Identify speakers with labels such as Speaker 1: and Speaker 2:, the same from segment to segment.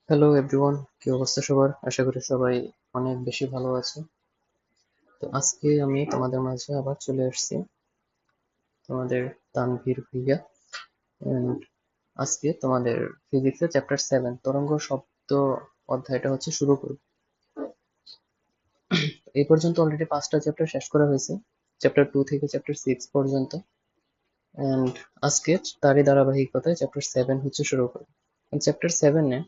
Speaker 1: Hello everyone, কি অবস্থা সবার? আশা করি সবাই অনেক বেশি ভালো আছে। তো আজকে আমি তোমাদের মাঝে আবার চলে আসছি, তোমাদের তানভীর ভুইয়া। And আজকে তোমাদের ফিজিক্সের চ্যাপ্টার 7 তরঙ্গ শব্দ অধ্যায়টা হচ্ছে শুরু করব। এই পর্যন্ত অলরেডি 5টা চ্যাপ্টার শেষ করা হয়েছে, চ্যাপ্টার 2 থেকে চ্যাপ্টার 6 পর্যন্ত। এন্ড আজকে তারই ধারাবাহিকতায় চ্যাপ্টার 7 হচ্ছে শুরু করব। চ্যাপ্টার 7-এ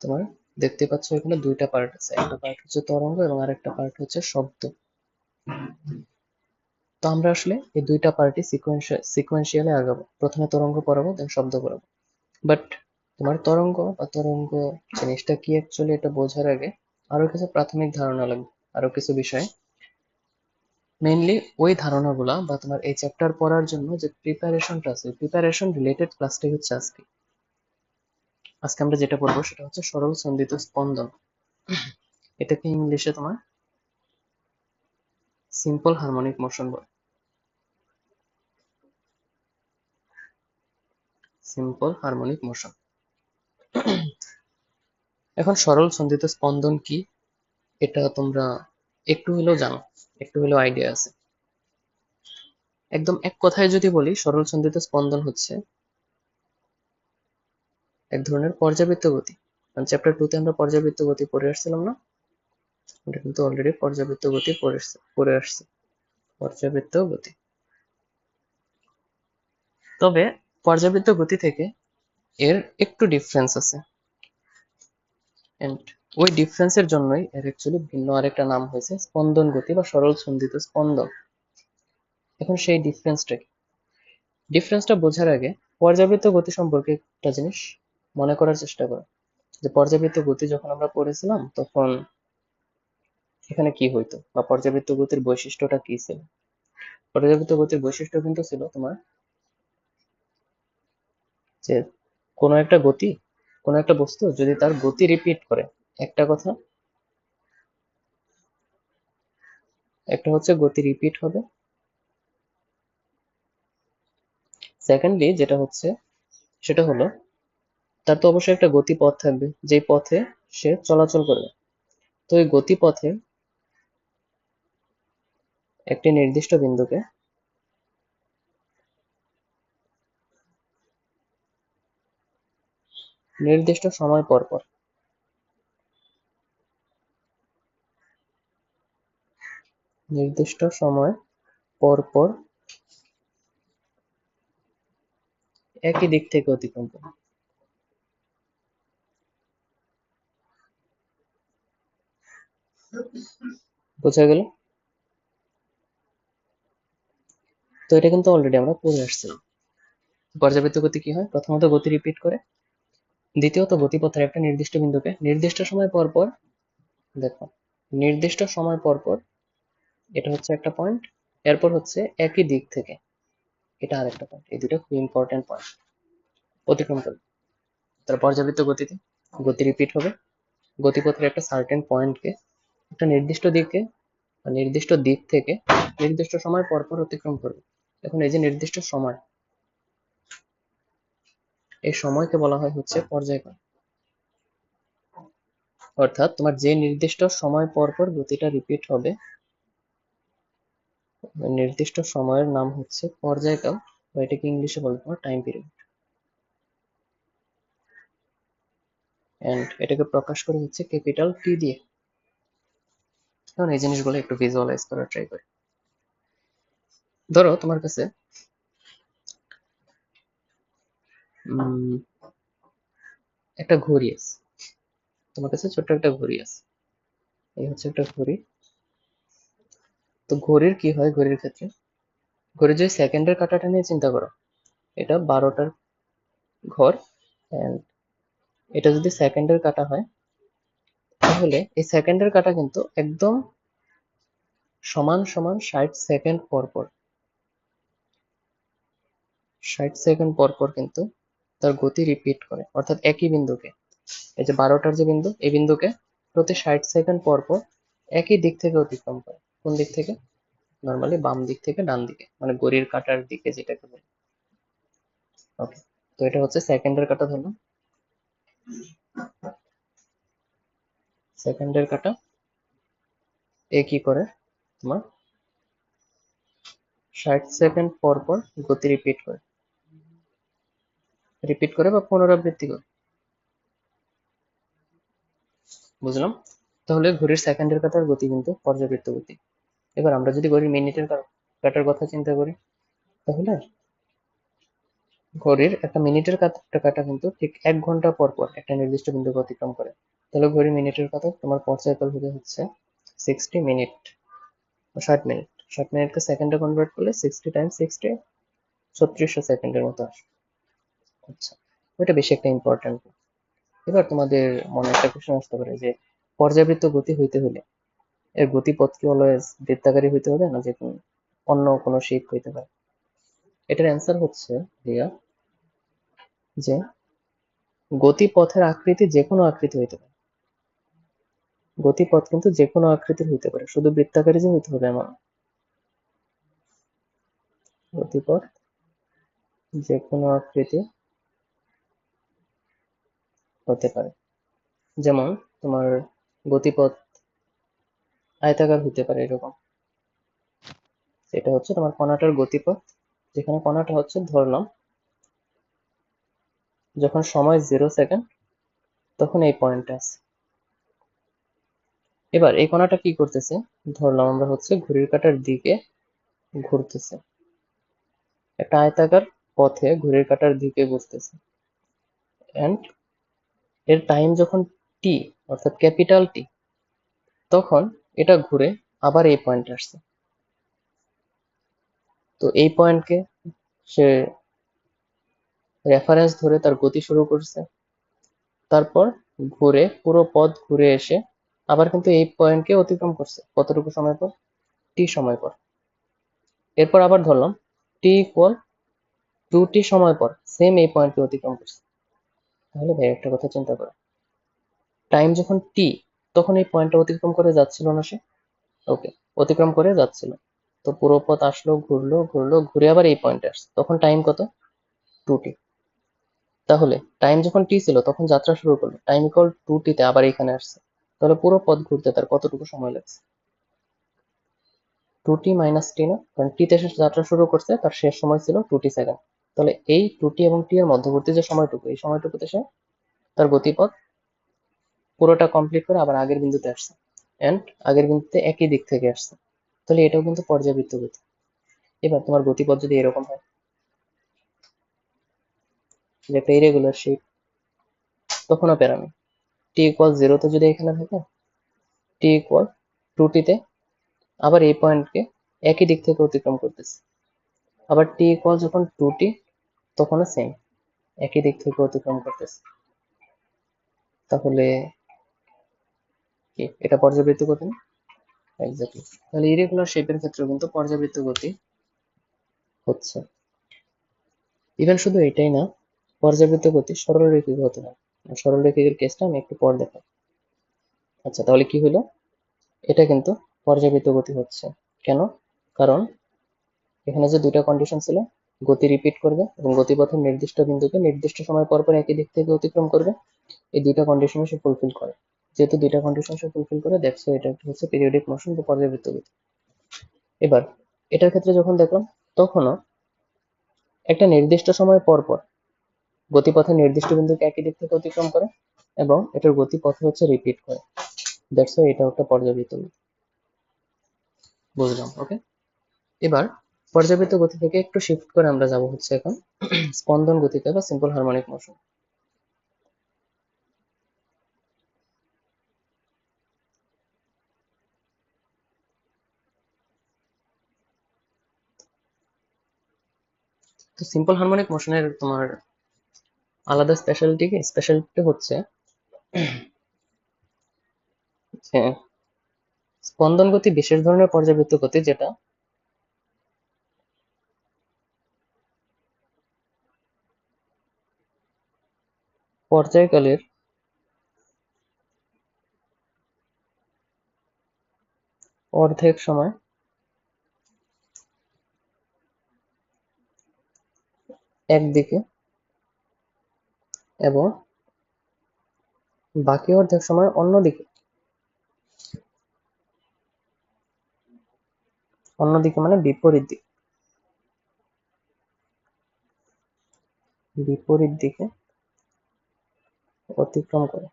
Speaker 1: তোমার দেখতে পাচ্ছ এখানে দুইটা পার্ট আছে, একটা পার্ট হচ্ছে তরঙ্গ এবং আরেকটা পার্ট হচ্ছে শব্দ। তো আমরা আসলে এই দুইটা পার্টি সিকোয়েন্সিয়ালি আগাবো, প্রথমে তরঙ্গ পড়াবো দেন শব্দ পড়াবো। বাট তোমার তরঙ্গ বা তরঙ্গ জিনিসটা কি অ্যাকচুয়ালি এটা বোঝার আগে আরো কিছু প্রাথমিক ধারণা লাগবে, আরো কিছু বিষয়। মেইনলি ওই ধারণাগুলা বা তোমার এই চ্যাপ্টার পড়ার জন্য যে প্রিপারেশনটা আছে, প্রিপারেশন রিলেটেড ক্লাসটাই হচ্ছে আজকে। আজকে আমরা যেটা পড়বো সেটা হচ্ছে সরল সন্ধিত স্পন্দন। এটাকে ইংলিশে তোমার সিম্পল হারমোনিক মোশন বলে। Simple harmonic motion. এখন সরল সন্ধিত স্পন্দন কি এটা তোমরা একটু হলেও জানো, একটু হলেও আইডিয়া আছে। একদম এক কথায় যদি বলি, সরল সন্ধিত স্পন্দন হচ্ছে এক ধরনের পর্যাবৃত্ত গতি। চ্যাপ্টার 2 তে আমরা পর্যাবৃত্ত গতি পড়ে আসছিলাম না? এটা কিন্তু অলরেডি পর্যাবৃত্ত গতি পড়ে আসছে, পর্যাবৃত্ত গতি। তবে পর্যাবৃত্ত গতি থেকে এর একটু ডিফারেন্স আছে, এন্ড ওই ডিফারেন্সের জন্যই এর অ্যাকচুয়ালি ভিন্ন আরেকটা নাম হয়েছে স্পন্দন গতি বা সরল সন্ধিত স্পন্দন। এখন সেই ডিফারেন্সটা কি? ডিফারেন্সটা বোঝার আগে পর্যাবৃত্ত গতি সম্পর্কে একটা জিনিস মনে করার চেষ্টা করো, যে পর্যাবৃত্ত গতি যখন আমরা পড়েছিলাম তখন এখানে কি হইতো বা পর্যাবৃত্ত গতির বৈশিষ্ট্যটা কি ছিল। পর্যাবৃত্ত গতির বৈশিষ্ট্য কিন্তু ছিল তোমার যে কোনো একটা গতি, কোনো একটা বস্তু যদি তার গতি রিপিট করে, একটা কথা, একটা হচ্ছে গতি রিপিট হবে, সেকেন্ডলি যেটা হচ্ছে সেটা হলো তার তো অবশ্যই একটা গতিপথ থাকবে, যেই পথে সে চলাচল করবে। তো এই গতিপথে একটি নির্দিষ্ট বিন্দুকে নির্দিষ্ট সময় পর পর নির্দিষ্ট সময় পর পর একই দিক থেকে অতিক্রম করে। বোঝা গেল? তো এটা কিন্তু অলরেডি আমরা পড়ে আসছিলাম। পর্যাবৃত্ত গতি কি হয়? প্রথমত গতি রিপিট করে, দ্বিতীয়ত গতিপথের একটা নির্দিষ্ট বিন্দুকে নির্দিষ্ট সময় পর পর, দেখো, নির্দিষ্ট সময় পর পর, এটা হচ্ছে একটা পয়েন্ট, এরপর হচ্ছে একই দিক থেকে, এটা আরেকটা পয়েন্ট। এই দুটো খুব ইম্পর্টেন্ট পয়েন্ট, অতিক্রম করবে। তাহলে পর্যাবৃত্ত গতিতে গতি রিপিট হবে, গতিপথের একটা সার্টেন পয়েন্টকে একটা নির্দিষ্ট দিকে বা নির্দিষ্ট দিক থেকে নির্দিষ্ট সময় পর পর অতিক্রম করবে। এখন এই যে নির্দিষ্ট সময়, এই সময়কে বলা হয় হচ্ছে পর্যায়কাল। অর্থাৎ তোমার যে নির্দিষ্ট সময় পর পর গতিটা রিপিট হবে, নির্দিষ্ট সময়ের নাম হচ্ছে পর্যায়কাল, বা এটাকে ইংলিশে বলবো টাইম পিরিয়ড। এন্ড এটাকে প্রকাশ করে হচ্ছে ক্যাপিটাল টি দিয়ে। এখন এই জিনিসগুলো একটু ভিজুয়ালাইজ করার ট্রাই করি। ধরো তোমার কাছে একটা ঘড়ি আছে, তোমার কাছে ছোট্ট একটা ঘড়ি আছে, এই হচ্ছে একটা ঘড়ি। তো ঘড়ির কি হয়, ঘড়ির ক্ষেত্রে ঘড়ির যে সেকেন্ডের কাঁটাটা নিয়ে চিন্তা করো, এটা 12টার ঘর, and এটা যদি সেকেন্ডের কাঁটা হয়, তাহলে এই সেকেন্ডের কাঁটা কিন্তু একদম সমান সমান 60 সেকেন্ড পর পর, 60 সেকেন্ড পর পর কিন্তু তার গতি রিপিট করে। অর্থাৎ একই বিন্দুকে, এই যে 12টার যে বিন্দু, এই বিন্দুকে প্রতি 60 সেকেন্ড পর পর একই দিক থেকে অতিক্রম করে। কোন দিক থেকে? নর্মালি বাম দিক থেকে ডান দিকে, মানে ঘড়ির কাঁটার দিকে যেটাকে বলি। ওকে, তো এটা হচ্ছে সেকেন্ডের কাঁটা ধরলাম। সেকেন্ডের কাটা এ কি করে তোমার 60 সেকেন্ড পর পর গতি রিপিট করে বা পুনরাবৃত্তি করে। বুঝলাম। তাহলে ঘড়ির সেকেন্ডের কাটার গতি কিন্তু পর্যাবৃত্ত গতি। এবার আমরা যদি ঘড়ির মিনিটের কাটার কথা চিন্তা করি, তাহলে ঘড়ির একটা মিনিটের কাটা কিন্তু ঠিক 1 ঘন্টা পর পর একটা নির্দিষ্ট বিন্দুকে অতিক্রম করে। তাহলে ঘড়ির মিনিটের কাটা তোমার পর্যায়কাল হচ্ছে 60 মিনিট, 60 মিনিট। 60 মিনিটকে সেকেন্ডে কনভার্ট করলে 60 × 60 3600 সেকেন্ডের মতো আসে। আচ্ছা, ওইটা বেশি একটা ইম্পর্টেন্ট। এবার তোমাদের মনে একটা প্রশ্ন আসতে পারে যে পর্যাবৃত্ত গতি হইতে হলে এর গতিপথ কি অলওয়েজ বৃত্তাকারী হইতে হবে, না যে কোনো অন্য কোনো শেপ হইতে পারে? এটার অ্যান্সার হচ্ছে রিয়া যে গতিপথের আকৃতি যে কোনো আকৃতি হইতে পারে। গতিপথ কিন্তু যে কোনো আকৃতির হইতে পারে, শুধু বৃত্তাকারী যে হইতে হবে এমন। গতিপথ যে কোনো আকৃতি হতে পারে। যেমন তোমার গতিপথ আয়তাকার হইতে পারে এরকম। এটা হচ্ছে তোমার কণাটার গতিপথ, যেখানে কণাটা হচ্ছে ধরলাম যখন সময় 0 সেকেন্ড তখন এই পয়েন্টে আছে। এবার এই কণাটা কি করতেছে, ধরলাম আমরা হচ্ছে ঘড়ির কাঁটার দিকে ঘুরতেছে, একটা আয়তাকার পথে ঘড়ির কাঁটার দিকে ঘুরতেছে, এন্ড এর টাইম যখন টি অর্থাৎ ক্যাপিটাল টি, তখন এটা ঘুরে আবার এই পয়েন্টে আসছে। তো এই পয়েন্টকে সে রেফারেন্স ধরে তার গতি শুরু করছে, তারপর ঘুরে পুরো পথ ঘুরে এসে আবার কিন্তু এই পয়েন্টকে অতিক্রম করছে কতটুকু সময় পর, টি সময় পর। এরপর আবার ধরলাম T = 2t সময় পর সেম এই পয়েন্টকে অতিক্রম করছে। তাহলে ভাই একটা কথা চিন্তা করো, টাইম যখন টি তখন এই পয়েন্টটা অতিক্রম করে যাচ্ছিল না সে? ওকে, অতিক্রম করে যাচ্ছিল। তো পুরো পথ আসলো, ঘুরলো ঘুরলো ঘুরে আবার এই পয়েন্টে আসছে, তখন টাইম কত? 2t। তাহলে টাইম যখন টি ছিল তখন যাত্রা শুরু করলো, টাইম ইকুয়াল 2t তে আবার এখানে আসছে, তাহলে পুরো পথ ঘুরতে তার কতটুকু সময় লাগছে? 2t - t না, কারণ টি তে সে যাত্রা শুরু করছে, তার শেষ সময় ছিল 2t সেকেন্ড। তাহলে এই 2t এবং t এর মধ্যবর্তী যে সময়টুকু, এই সময়টুকুতে সে তার গতিপথ পুরোটা কমপ্লিট করে আবার আগের বিন্দুতে আসছে, এন্ড আগের বিন্দুতে একই দিক থেকে আসছে। তাহলে এটাও কিন্তু পর্যাবৃত্ত গতি। এবার তোমার গতিপথ যদি এরকম হয় যে একটা ইরেগুলার শেপ, তখনও প্যারামি t = 0 তে যদি এখানে থাকে, t = 2t তে আবার এই পয়েন্টকে একই দিক থেকে অতিক্রম করতেছে, আবার যখন 2t তখনও সেম একই দিক থেকে অতিক্রম করতেছে। তাহলে কি এটা পর্যাবৃত্ত গতি না? এক্স্যাক্টলি। তাহলে ইরেগুলার শেপের ক্ষেত্রে কিন্তু পর্যাবৃত্ত গতি হচ্ছে। ইভেন শুধু এটাই না, পর্যাবৃত্ত গতি সরলরৈখিক হতে হয়। সরলরৈখিকের কেসটা আমি একটু পর দেখাবো। আচ্ছা, তাহলে কি হলো, এটা কিন্তু পর্যাবৃত্ত গতি হচ্ছে। কেন? কারণ এখানে যে দুইটা কন্ডিশন ছিল, গতি রিপিট করবে এবং গতিপথের নির্দিষ্ট বিন্দুকে নির্দিষ্ট সময় পর পর একই দিক থেকে অতিক্রম করবে, এই দুইটা কন্ডিশন সে ফুলফিল করে। যেহেতু দুইটা কন্ডিশন সে ফুলফিল করে, দেখছো এটা হচ্ছে পিরিয়ডিক মোশন বা পর্যাবৃত্ত গতি। এবার এটার ক্ষেত্রে যখন দেখলাম, তখনও একটা নির্দিষ্ট সময় পর পর গতিপথের নির্দিষ্ট বিন্দুকে একই দিক থেকে অতিক্রম করে এবং এটার গতিপথ হচ্ছে রিপিট করে। দ্যাটস ওয়াই এটা একটা পর্যাবৃত্ত গতি। বুঝলাম, ওকে। এবার পর্যাবৃত্ত গতি থেকে একটু শিফট করে আমরা যাব হচ্ছে এখন স্পন্দন গতিতে বা সিম্পল হারমোনিক মোশন। তো সিম্পল হারমোনিক মোশনের তোমার আলাদা স্পেশালিটি হচ্ছে যে স্পন্দন গতি বিশেষ ধরনের পর্যাবৃত্ত গতি, যেটা পর্যায়কালের অর্ধেক সময় একদিকে এবং বাকি অর্ধেক সময় অন্যদিকে, অন্যদিকে মানে বিপরীত দিকে, বিপরীত দিকে অতিক্রম করে।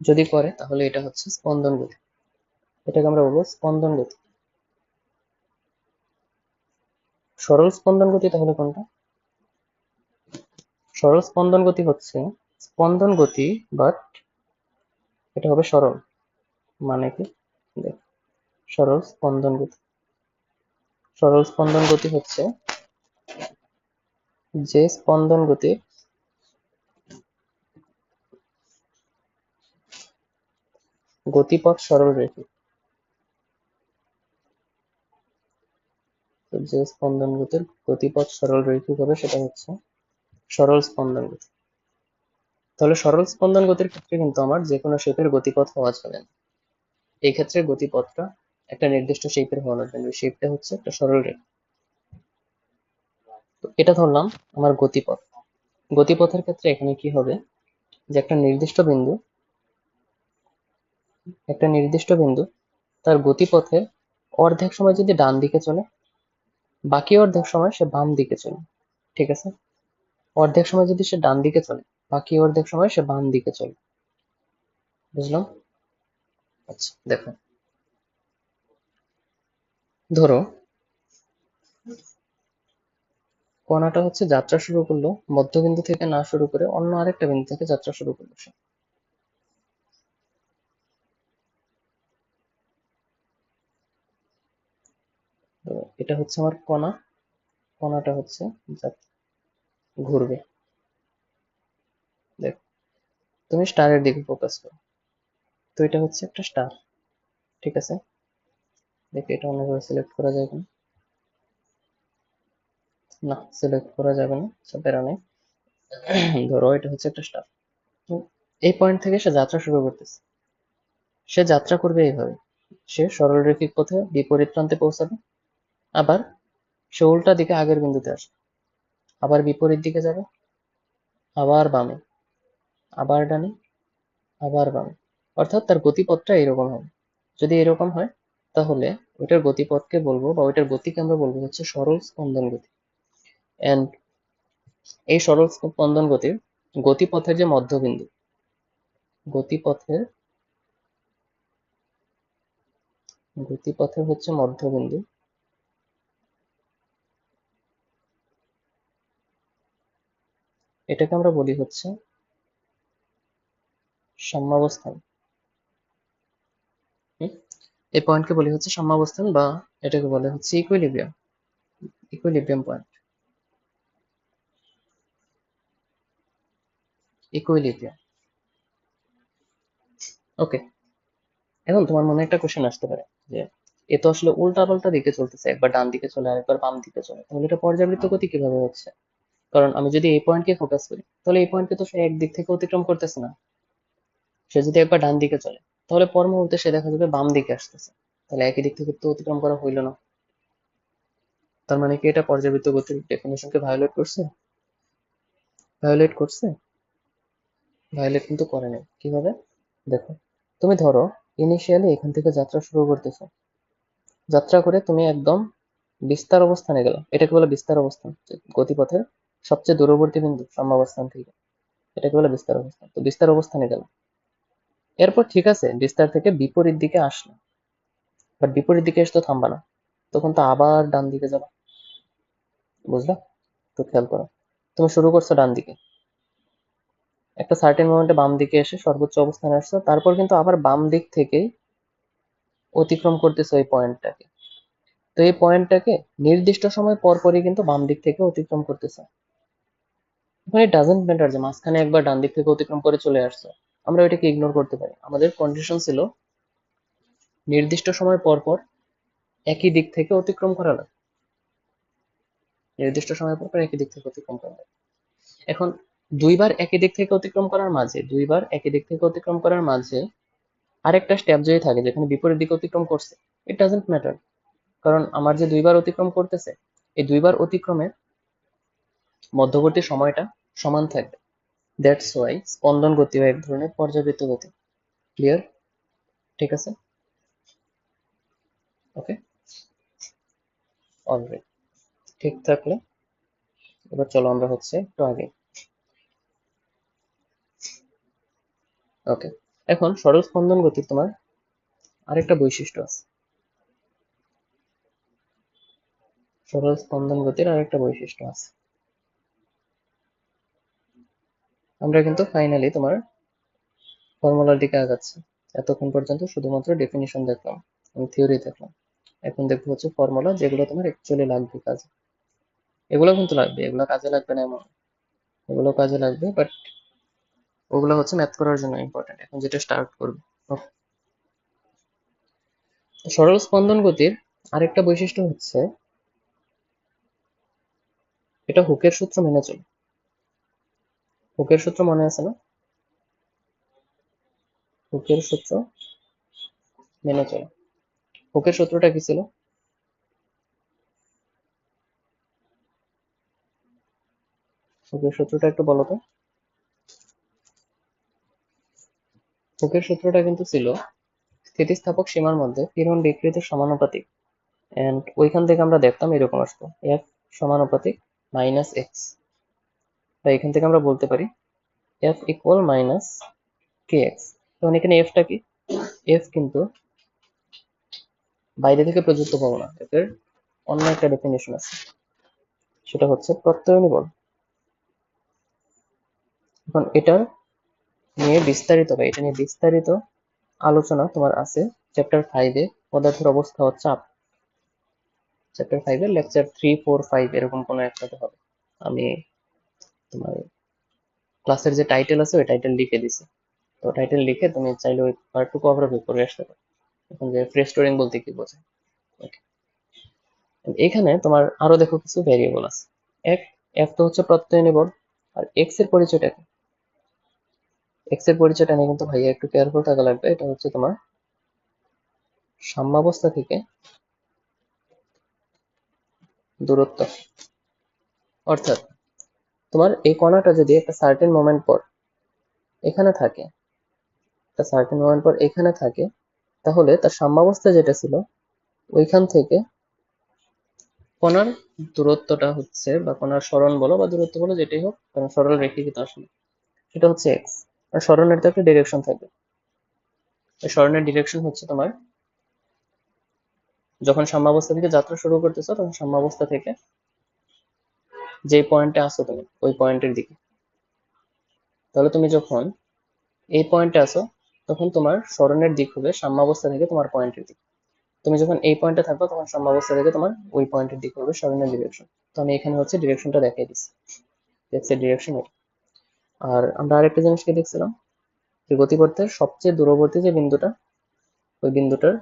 Speaker 1: যদি করে তাহলে এটা হচ্ছে স্পন্দন গতি, এটাকে আমরা বলবো স্পন্দন গতি। সরল স্পন্দন গতি তাহলে কোনটা? সরল স্পন্দন গতি হচ্ছে স্পন্দন গতি, বাট এটা হবে সরল। মানে কি? দেখ, সরল স্পন্দন গতি, সরল স্পন্দন গতি হচ্ছে যে স্পন্দন গতি গতিপথ সরল রৈখিক, তো যে স্পন্দন গতির গতিপথ সরল রৈখিক হবে সেটা হচ্ছে সরল স্পন্দন গতি। তাহলে সরল স্পন্দন গতির ক্ষেত্রে কিন্তু আমার যে কোনো শেপের গতিপথ হওয়া যাবে না। এই ক্ষেত্রে গতিপথটা একটা নির্দিষ্ট শেপের হওয়া লাগবে, ওই শেপটা হচ্ছে একটা সরল রেখা। তো এটা ধরলাম আমার গতিপথ। গতিপথের ক্ষেত্রে এখানে কি হবে, যে একটা নির্দিষ্ট বিন্দু তার গতিপথে অর্ধেক সময় যদি ডান দিকে চলে, বাকি অর্ধেক সময় সে বাম দিকে চলে। ঠিক আছে? অর্ধেক সময় যদি সে ডান দিকে চলে, বাকি অর্ধেক সময় সে বাম দিকে চলে। বুঝলাম? আচ্ছা দেখো, ধরো কণাটা হচ্ছে যাত্রা শুরু করলো মধ্যবিন্দু থেকে না শুরু করে অন্য আরেকটা বিন্দু থেকে যাত্রা শুরু করলো সে। তো এটা হচ্ছে আমার কণা, কণাটা হচ্ছে ঘুরবে। দেখো, তুমি স্টারের দিকে ফোকাস করো, তো এটা হচ্ছে একটা স্টার। ঠিক আছে? দেখো এটা অন্যভাবে সিলেক্ট করা যায় কিনা। না, সিলেক্ট করা যাবে না, প্যারা নেই। ধরো এটা হচ্ছে একটা স্টার, এই পয়েন্ট থেকে সে যাত্রা শুরু করতেছে। সে যাত্রা করবে এইভাবে, সে সরলরৈখিক পথে বিপরীত প্রান্তে পৌঁছাবে, আবার সে উল্টা দিকে আগের বিন্দুতে আসবে, আবার বিপরীত দিকে যাবে, আবার বামে, আবার ডানে, আবার বামে। অর্থাৎ তার গতিপথটা এরকম হবে। যদি এরকম হয় তাহলে ওইটার গতিপথকে বলবো, বা ওইটার গতিকে আমরা বলবো হচ্ছে সরল স্পন্দন গতি। এন্ড এই সরল স্পন্দন গতির গতিপথের যে মধ্যবিন্দু, গতিপথের গতিপথের হচ্ছে মধ্যবিন্দু, এটাকে আমরা বলি হচ্ছে সাম্যাবস্থান। হুম? এই পয়েন্টকে বলি হচ্ছে সাম্যাবস্থান, বা এটাকে বলে হচ্ছে ইকুইলিব্রিয়াম, ইকুইলিব্রিয়াম পয়েন্ট, ইকুইলিব্রিয়াম। ওকে, এখন তোমার মনে একটা কোশ্চেন আসতে পারে যে এ তো আসলে উল্টা পাল্টা দিকে চলতেছে, একবার ডান দিকে চলে আরেকবার বাম দিকে চলে, তাহলে এটা পর্যাবৃত্ত গতি কিভাবে হচ্ছে? কারণ আমি যদি এই পয়েন্টকে ফোকাস করি তাহলে এই পয়েন্টকে তো সে একদিক থেকে অতিক্রম করতেছে না। সে যদি একবার ডান দিকে চলে তাহলে পর মুহূর্তে সে দেখা যাবে বাম দিকে আসতেছে, তাহলে একই দিক থেকে তো অতিক্রম করা হইল না। তার মানে কি এটা পর্যাবৃত্ত গতির ডেফিনেশনকে ভায়োলেট করছে? ভায়োলেট করছে? ভায়োলেট কিন্তু করে নাই। কিভাবে? দেখো, তুমি ধরো ইনিশিয়ালি এখান থেকে যাত্রা শুরু করতেছো, যাত্রা করে তুমি একদম বিস্তার অবস্থানে গেলাম, এটাকে বলে বিস্তার অবস্থান, গতিপথের সবচেয়ে দূরবর্তী বিন্দু সাম্যাবস্থান থেকে, এটাকে বলে বিস্তার অবস্থান। তো বিস্তার অবস্থানে গেলাম, এরপর ঠিক আছে বিস্তার থেকে বিপরীত দিকে আসলো, বাট বিপরীত দিকে এসে তো থামবা না, তখন তো আবার ডান দিকে যাবা। বুঝলা? তো খেয়াল করো, তুমি শুরু করছো ডান দিকে, একটা সার্টেন মোমেন্টে বাম দিকে এসে সর্বোচ্চ অবস্থানে আসছো, তারপর কিন্তু আবার বাম দিক থেকেই অতিক্রম করতেছো এই পয়েন্টটাকে। তো এই পয়েন্টটাকে নির্দিষ্ট সময় পর পরই কিন্তু বাম দিক থেকে অতিক্রম করতেছো। এখন ইট ডাজেন্ট ম্যাটার যে মাঝখানে একবার ডান দিক থেকে অতিক্রম করে চলে আসছো, আমরা ওইটাকে ইগনোর করতে পারি। আমাদের কন্ডিশন ছিল নির্দিষ্ট সময় পর পর একই দিক থেকে অতিক্রম করা লাগে, নির্দিষ্ট সময় পর পর একই দিক থেকে অতিক্রম করা লাগে। এখন দুইবার একই দিক থেকে অতিক্রম করার মাঝে আরেকটা স্টেপ যদি থাকে যেখানে বিপরীত দিকে অতিক্রম করছে, ইট ডাজেন্ট ম্যাটার, কারণ আমার যে দুইবার অতিক্রম করতেছে এই দুইবার অতিক্রমের মধ্যবর্তী সময়টা সমান থাকবে। দ্যাটস ওয়াই স্পন্দন গতিও এক ধরনের পর্যাবৃত্ত গতি। ক্লিয়ার? ঠিক আছে, ওকে, অলরাইট। ঠিক থাকলে এবার চলো আমরা হচ্ছে একটু আগে। ওকে, এখন সরল স্পন্দন গতির তোমার আরেকটা বৈশিষ্ট্য আছে। সরল স্পন্দন গতির আরেকটা বৈশিষ্ট্য আছে। আমরা কিন্তু ফাইনালি তোমার ফর্মুলার দিকে আগাচ্ছি। এতক্ষণ পর্যন্ত শুধুমাত্র ডেফিনিশন দেখলাম, আমি থিওরি দেখলাম। এখন দেখবো হচ্ছে ফর্মুলা, যেগুলো তোমার অ্যাকচুয়ালি লাগবে কাজে। এগুলো কিন্তু লাগবে, এগুলো কাজে লাগবে না এমন, এগুলো কাজে লাগবে, বাট ওগুলো হচ্ছে ম্যাথ করার জন্য ইম্পর্টেন্ট। এখন যেটা স্টার্ট করবে, সরল স্পন্দন গতির আরেকটা বৈশিষ্ট্য হচ্ছে এটা হুকের সূত্র মেনে চলে। হুকের সূত্র মনে আছে না? হুকের সূত্র মেনে চলে। হুকের সূত্রটা কি ছিল? হুকের সূত্রটা একটু বলো তো। হুকের সূত্রটা কিন্তু ছিল স্থিতিস্থাপক সীমার মধ্যে পীড়ন বিকৃতির সমানুপাতিক, এন্ড ওইখান থেকে আমরা দেখতাম এরকম আসতো এফ সমানুপাতিক মাইনাস এক্স, বা এখান থেকে আমরা বলতে পারি এফ ইকুয়াল মাইনাস কে এক্স। তখন এখানে এফটা কি? এফ কিন্তু বাইরে থেকে প্রযুক্ত পাবো না, এর অন্য একটা ডেফিনেশন আছে, সেটা হচ্ছে প্রত্যয়নী বল। এখন এটা নিয়ে বিস্তারিত আলোচনা তোমার আছে চ্যাপ্টার 5-এ, পদার্থের অবস্থা ও চাপ। চ্যাপ্টার 5-এর লেকচার 3, 4, 5 এরকম কোনো একটাতে হবে। আমি তোমার ক্লাসের যে টাইটেল আছে ওই টাইটেল লিখে দিছি, তো টাইটেল লিখে তুমি চাইলে ওই পার্টটুকু ওভারভিউ করে আসতে পারো। এখন যে ফ্রি স্টোরিং বলতে কি বোঝায়। Okay. এখানে তোমার আরো দেখো কিছু ভেরিয়েবল আছে। এক, এফ তো হচ্ছে প্রত্যয়নী বল, আর এক্স এর পরিচয়টা কি? এক্স এর পরিচয়টা নিয়ে কিন্তু ভাইয়া একটু কেয়ারফুল থাকা লাগবে। এটা হচ্ছে তোমার সাম্যাবস্থা থেকে দূরত্ব। অর্থাৎ তোমার এই কণাটা যদি একটা সার্টেন মোমেন্ট পর এখানে থাকে, একটা সার্টেন মোমেন্ট পর এখানে থাকে, তাহলে তার সাম্যাবস্থা যেটা ছিল ওইখান থেকে কণার দূরত্বটা হচ্ছে, বা কণার সরণ বলো বা দূরত্ব বলো যেটাই হোক, কারণ সরল রেখিত আসলে, সেটা হচ্ছে এক্স। আর সরণের তো একটা ডিরেকশন থাকবে। এই সরণের ডিরেকশন হচ্ছে তোমার যখন সাম্যাবস্থা থেকে যাত্রা শুরু করতেছো, তখন সাম্যাবস্থা থেকে যে পয়েন্টে আসো তুমি ওই পয়েন্টের দিকে। তাহলে তুমি যখন এই পয়েন্টে আসো, তখন তোমার সরণের দিক হবে সাম্যাবস্থা থেকে তোমার পয়েন্টের দিক। তুমি যখন এই পয়েন্টে থাকবে, তখন সাম্যাবস্থা থেকে তোমার ওই পয়েন্টের দিক হবে সরণের ডিরেকশন। তো আমি এখানে হচ্ছে ডিরেকশনটা দেখিয়ে দিচ্ছি, এক্স এর ডিরেকশন এটা। আর আমরা আরেকটা জিনিস কি দেখছিলাম, যে গতিপথের সবচেয়ে দূরবর্তী যে বিন্দুটা, ওই বিন্দুটার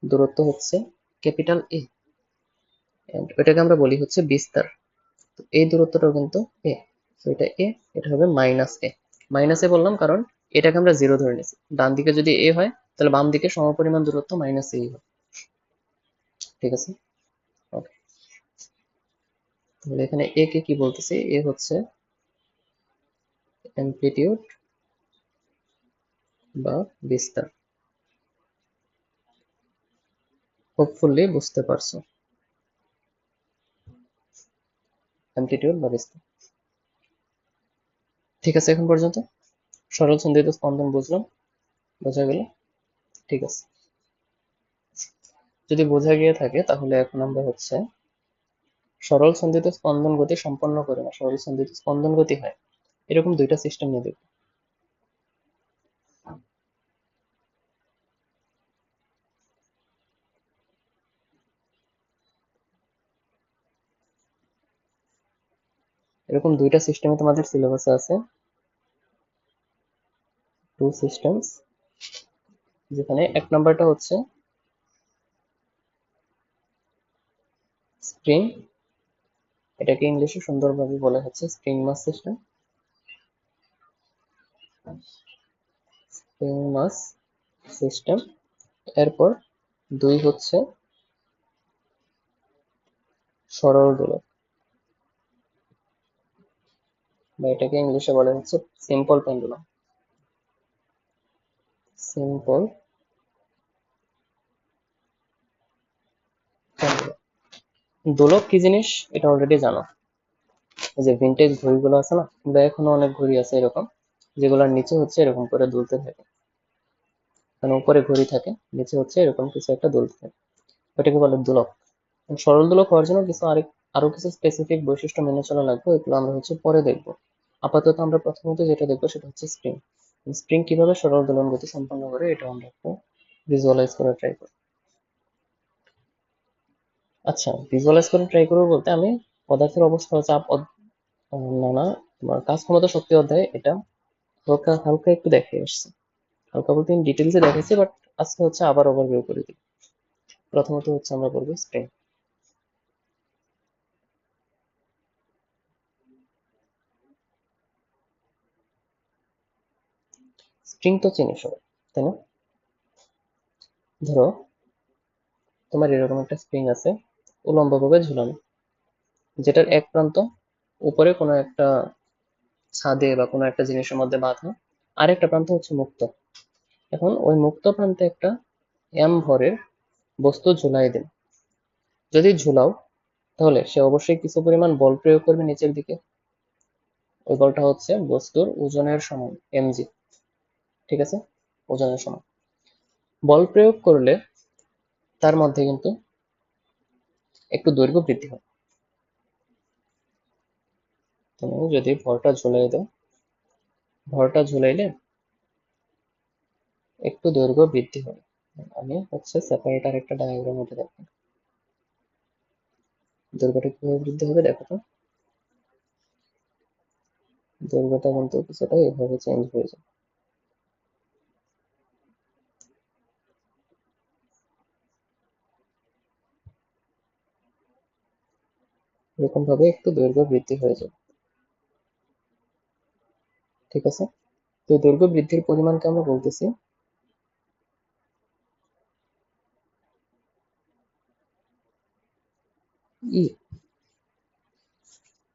Speaker 1: দূরত্ব হচ্ছে ক্যাপিটাল এ, ওইটাকে আমরা বলি হচ্ছে বিস্তার। তো এই দূরত্বটাও কিন্তু এ, তো এটা এ, এটা হবে মাইনাস এ। মাইনাস এ বললাম কারণ এটাকে আমরা জিরো ধরে নিয়েছি। ডান দিকে যদি এ হয়, তাহলে বাম দিকে সমপরিমাণ দূরত্ব মাইনাস এ হবে। ঠিক আছে, ওকে। তাহলে এখানে এ কে কি বলতেছি, এ হচ্ছে অ্যামপ্লিটিউড বা বিস্তার। হোপফুলি বুঝতে পারছো, অ্যামপ্লিটিউড বা বিস্তার। ঠিক আছে, এখন পর্যন্ত সরল সন্ধিত স্পন্দন বুঝলাম, বোঝা গেল? ঠিক আছে, যদি বোঝা গিয়ে থাকে তাহলে এখন আমরা হচ্ছে সরল সন্ধিত স্পন্দন গতি সম্পন্ন করি না, সরল সন্ধিত স্পন্দন গতি হয় এরকম দুইটা সিস্টেম নিয়ে দেখব। এরকম দুইটা সিস্টেমে তোমাদের সিলেবাসে আছে, টু সিস্টেমস। যেখানে এক নাম্বারটা হচ্ছে স্প্রিং, এটাকে ইংলিশে সুন্দরভাবে বলা হচ্ছে স্প্রিং মাস সিস্টেম। স্প্রিং মাস সিস্টেম। এরপর দুই হচ্ছে সরল দোলক, বা এটাকে ইংলিশে বলে হচ্ছে সিম্পল পেন্ডুলাম। Simple pendulum. দোলক কি জিনিস এটা অলরেডি জানো। এই যে ভিন্টেজ ঘড়িগুলো আছে না, বা এখনো অনেক ঘড়ি আছে এরকম, যেগুলোর নিচে হচ্ছে এরকম করে দুলতে থাকে, মানে উপরে ঘড়ি থাকে, নিচে হচ্ছে এরকম কিছু একটা দুলতে থাকে, ওটাকে বলে দোলক। সরল দোলক হওয়ার জন্য কিছু আরো কিছু স্পেসিফিক বৈশিষ্ট্য মেনে চলা লাগবে, এগুলো আমরা হচ্ছে পরে দেখবো। আপাতত আমরা প্রথমত যেটা দেখবো সেটা হচ্ছে স্প্রিং। স্প্রিং কিভাবে সরল দোলন গতি সম্পন্ন করে এটা আমরা একটু ভিজুয়ালাইজ করে ট্রাই করি। আচ্ছা, ভিজুয়ালাইজ করে ট্রাই করবো বলতে আমি পদার্থের অবস্থা ও চাপ না, তোমার কাজ ক্ষমতা শক্তি অধ্যায়ে এটা হালকা হালকা একটু দেখে আসছে। হালকা বলতে ডিটেলসে দেখাইছি, বাট আজকে হচ্ছে আবার ওভারভিউ করে দিই। প্রথমত হচ্ছে আমরা করবো স্প্রিং। স্প্রিং তো চিনি সবাই, তাই না? ধরো তোমার এরকম একটা স্প্রিং আছে উলম্বভাবে ঝুলানো, যেটার এক প্রান্ত উপরে কোনো একটা ছাদে বা কোনো একটা জিনিসের মধ্যে বাঁধা, আরেকটা প্রান্ত হচ্ছে মুক্ত। এখন ওই মুক্ত প্রান্তে একটা ভরের বস্তু ঝুলাই দিন। যদি ঝুলাও তাহলে সে অবশ্যই কিছু পরিমাণ বল প্রয়োগ করবে নিচের দিকে। ওই বলটা হচ্ছে বস্তুর ওজনের সমান, mg। ঠিক আছে, ওজনের সমান। বল প্রয়োগ করলে তার মধ্যে কিন্তু একটু দৈর্ঘ্য বৃদ্ধি হয়। তুমি যদি ভরটা ঝুলাই দাও, ভরটা ঝুলাইলে একটু দৈর্ঘ্য বৃদ্ধি হবে। আমি হচ্ছে সেপারেটার একটা ডায়াগ্রাম মধ্যে দেখো, দৈর্ঘ্যটা কিভাবে বৃদ্ধি হবে দেখো তো। দৈর্ঘ্যটা কিন্তু কিছুটা এভাবে চেঞ্জ হয়ে যায়, এরকম ভাবে একটু দৈর্ঘ্য বৃদ্ধি হয়ে যায়। ঠিক আছে, তো দৈর্ঘ্য বৃদ্ধির পরিমাণকে আমরা বলতেছি ই।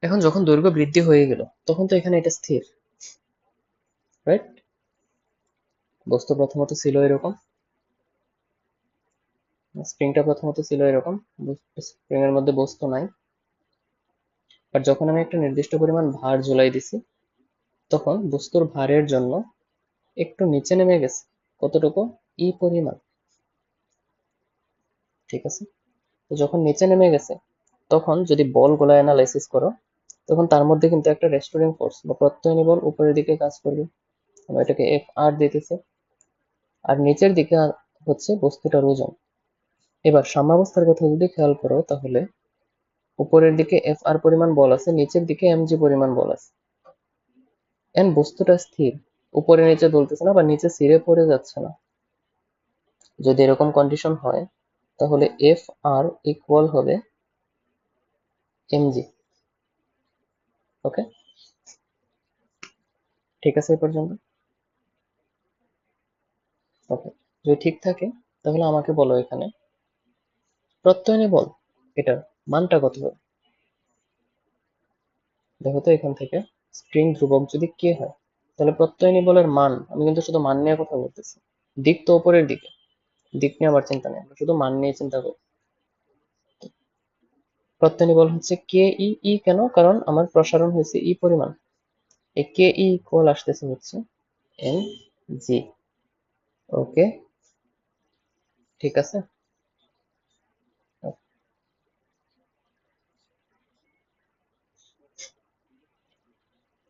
Speaker 1: এখন যখন দৈর্ঘ্য বৃদ্ধি হয়ে গেল তখন তো এখানে এটা স্থির, রাইট? বস্তু প্রথমত ছিল এরকম, স্প্রিংটা প্রথমত ছিল এরকম, স্প্রিং এর মধ্যে বস্তু নাই। আর যখন আমি একটা নির্দিষ্ট পরিমাণ ভার ঝুলাই দিছি তখন বস্তুর ভারের জন্য একটু নিচে নেমে গেছে, কতটুকু? পরিমাণ। ঠিক আছে, তো যখন নিচে নেমে গেছে তখন যদি বলগুলো অ্যানালাইসিস করো তখন তার মধ্যে কিন্তু একটা রেস্টোরিং ফোর্স বা প্রত্যয়নী বল উপরের দিকে কাজ করবে, আমরা এটাকে Fr দিতেছে। আর নিচের দিকে হচ্ছে বস্তুটার ওজন। এবার সাম্যাবস্থার কথা যদি খেয়াল করো তাহলে উপরের দিকে Fr পরিমাণ বল আছে, নিচের দিকে mg পরিমাণ বল আছে। এন্ড বস্তুটা স্থির, উপরে নিচে দুলতেছে না বা নিচে ছিঁড়ে পড়ে যাচ্ছে না। যদি এরকম কন্ডিশন হয় তাহলে Fr ইকুয়াল হবে mg। ওকে, ঠিক আছে এই পর্যন্ত? ওকে, যদি ঠিক থাকে তাহলে আমাকে বলো এখানে প্রত্যয়নী বল এটার মানটা কত হবে। দেখো তো এখান থেকে স্প্রিং ধ্রুবক যদি কে হয় তাহলে প্রত্যয়নী বলের মান, আমি কিন্তু শুধু মান নিয়ে কথা বলতেছি, দিক তো উপরের দিকে, দিক নিয়ে আবার চিন্তা নেই, আমরা শুধু মান নিয়ে চিন্তা করি। প্রত্যয়নী বল হচ্ছে কে ই, কেন? কারণ আমার প্রসারণ হয়েছে ই পরিমাণ। এই কে ইকুয়াল আসতেছে হচ্ছে এম জি। ওকে, ঠিক আছে।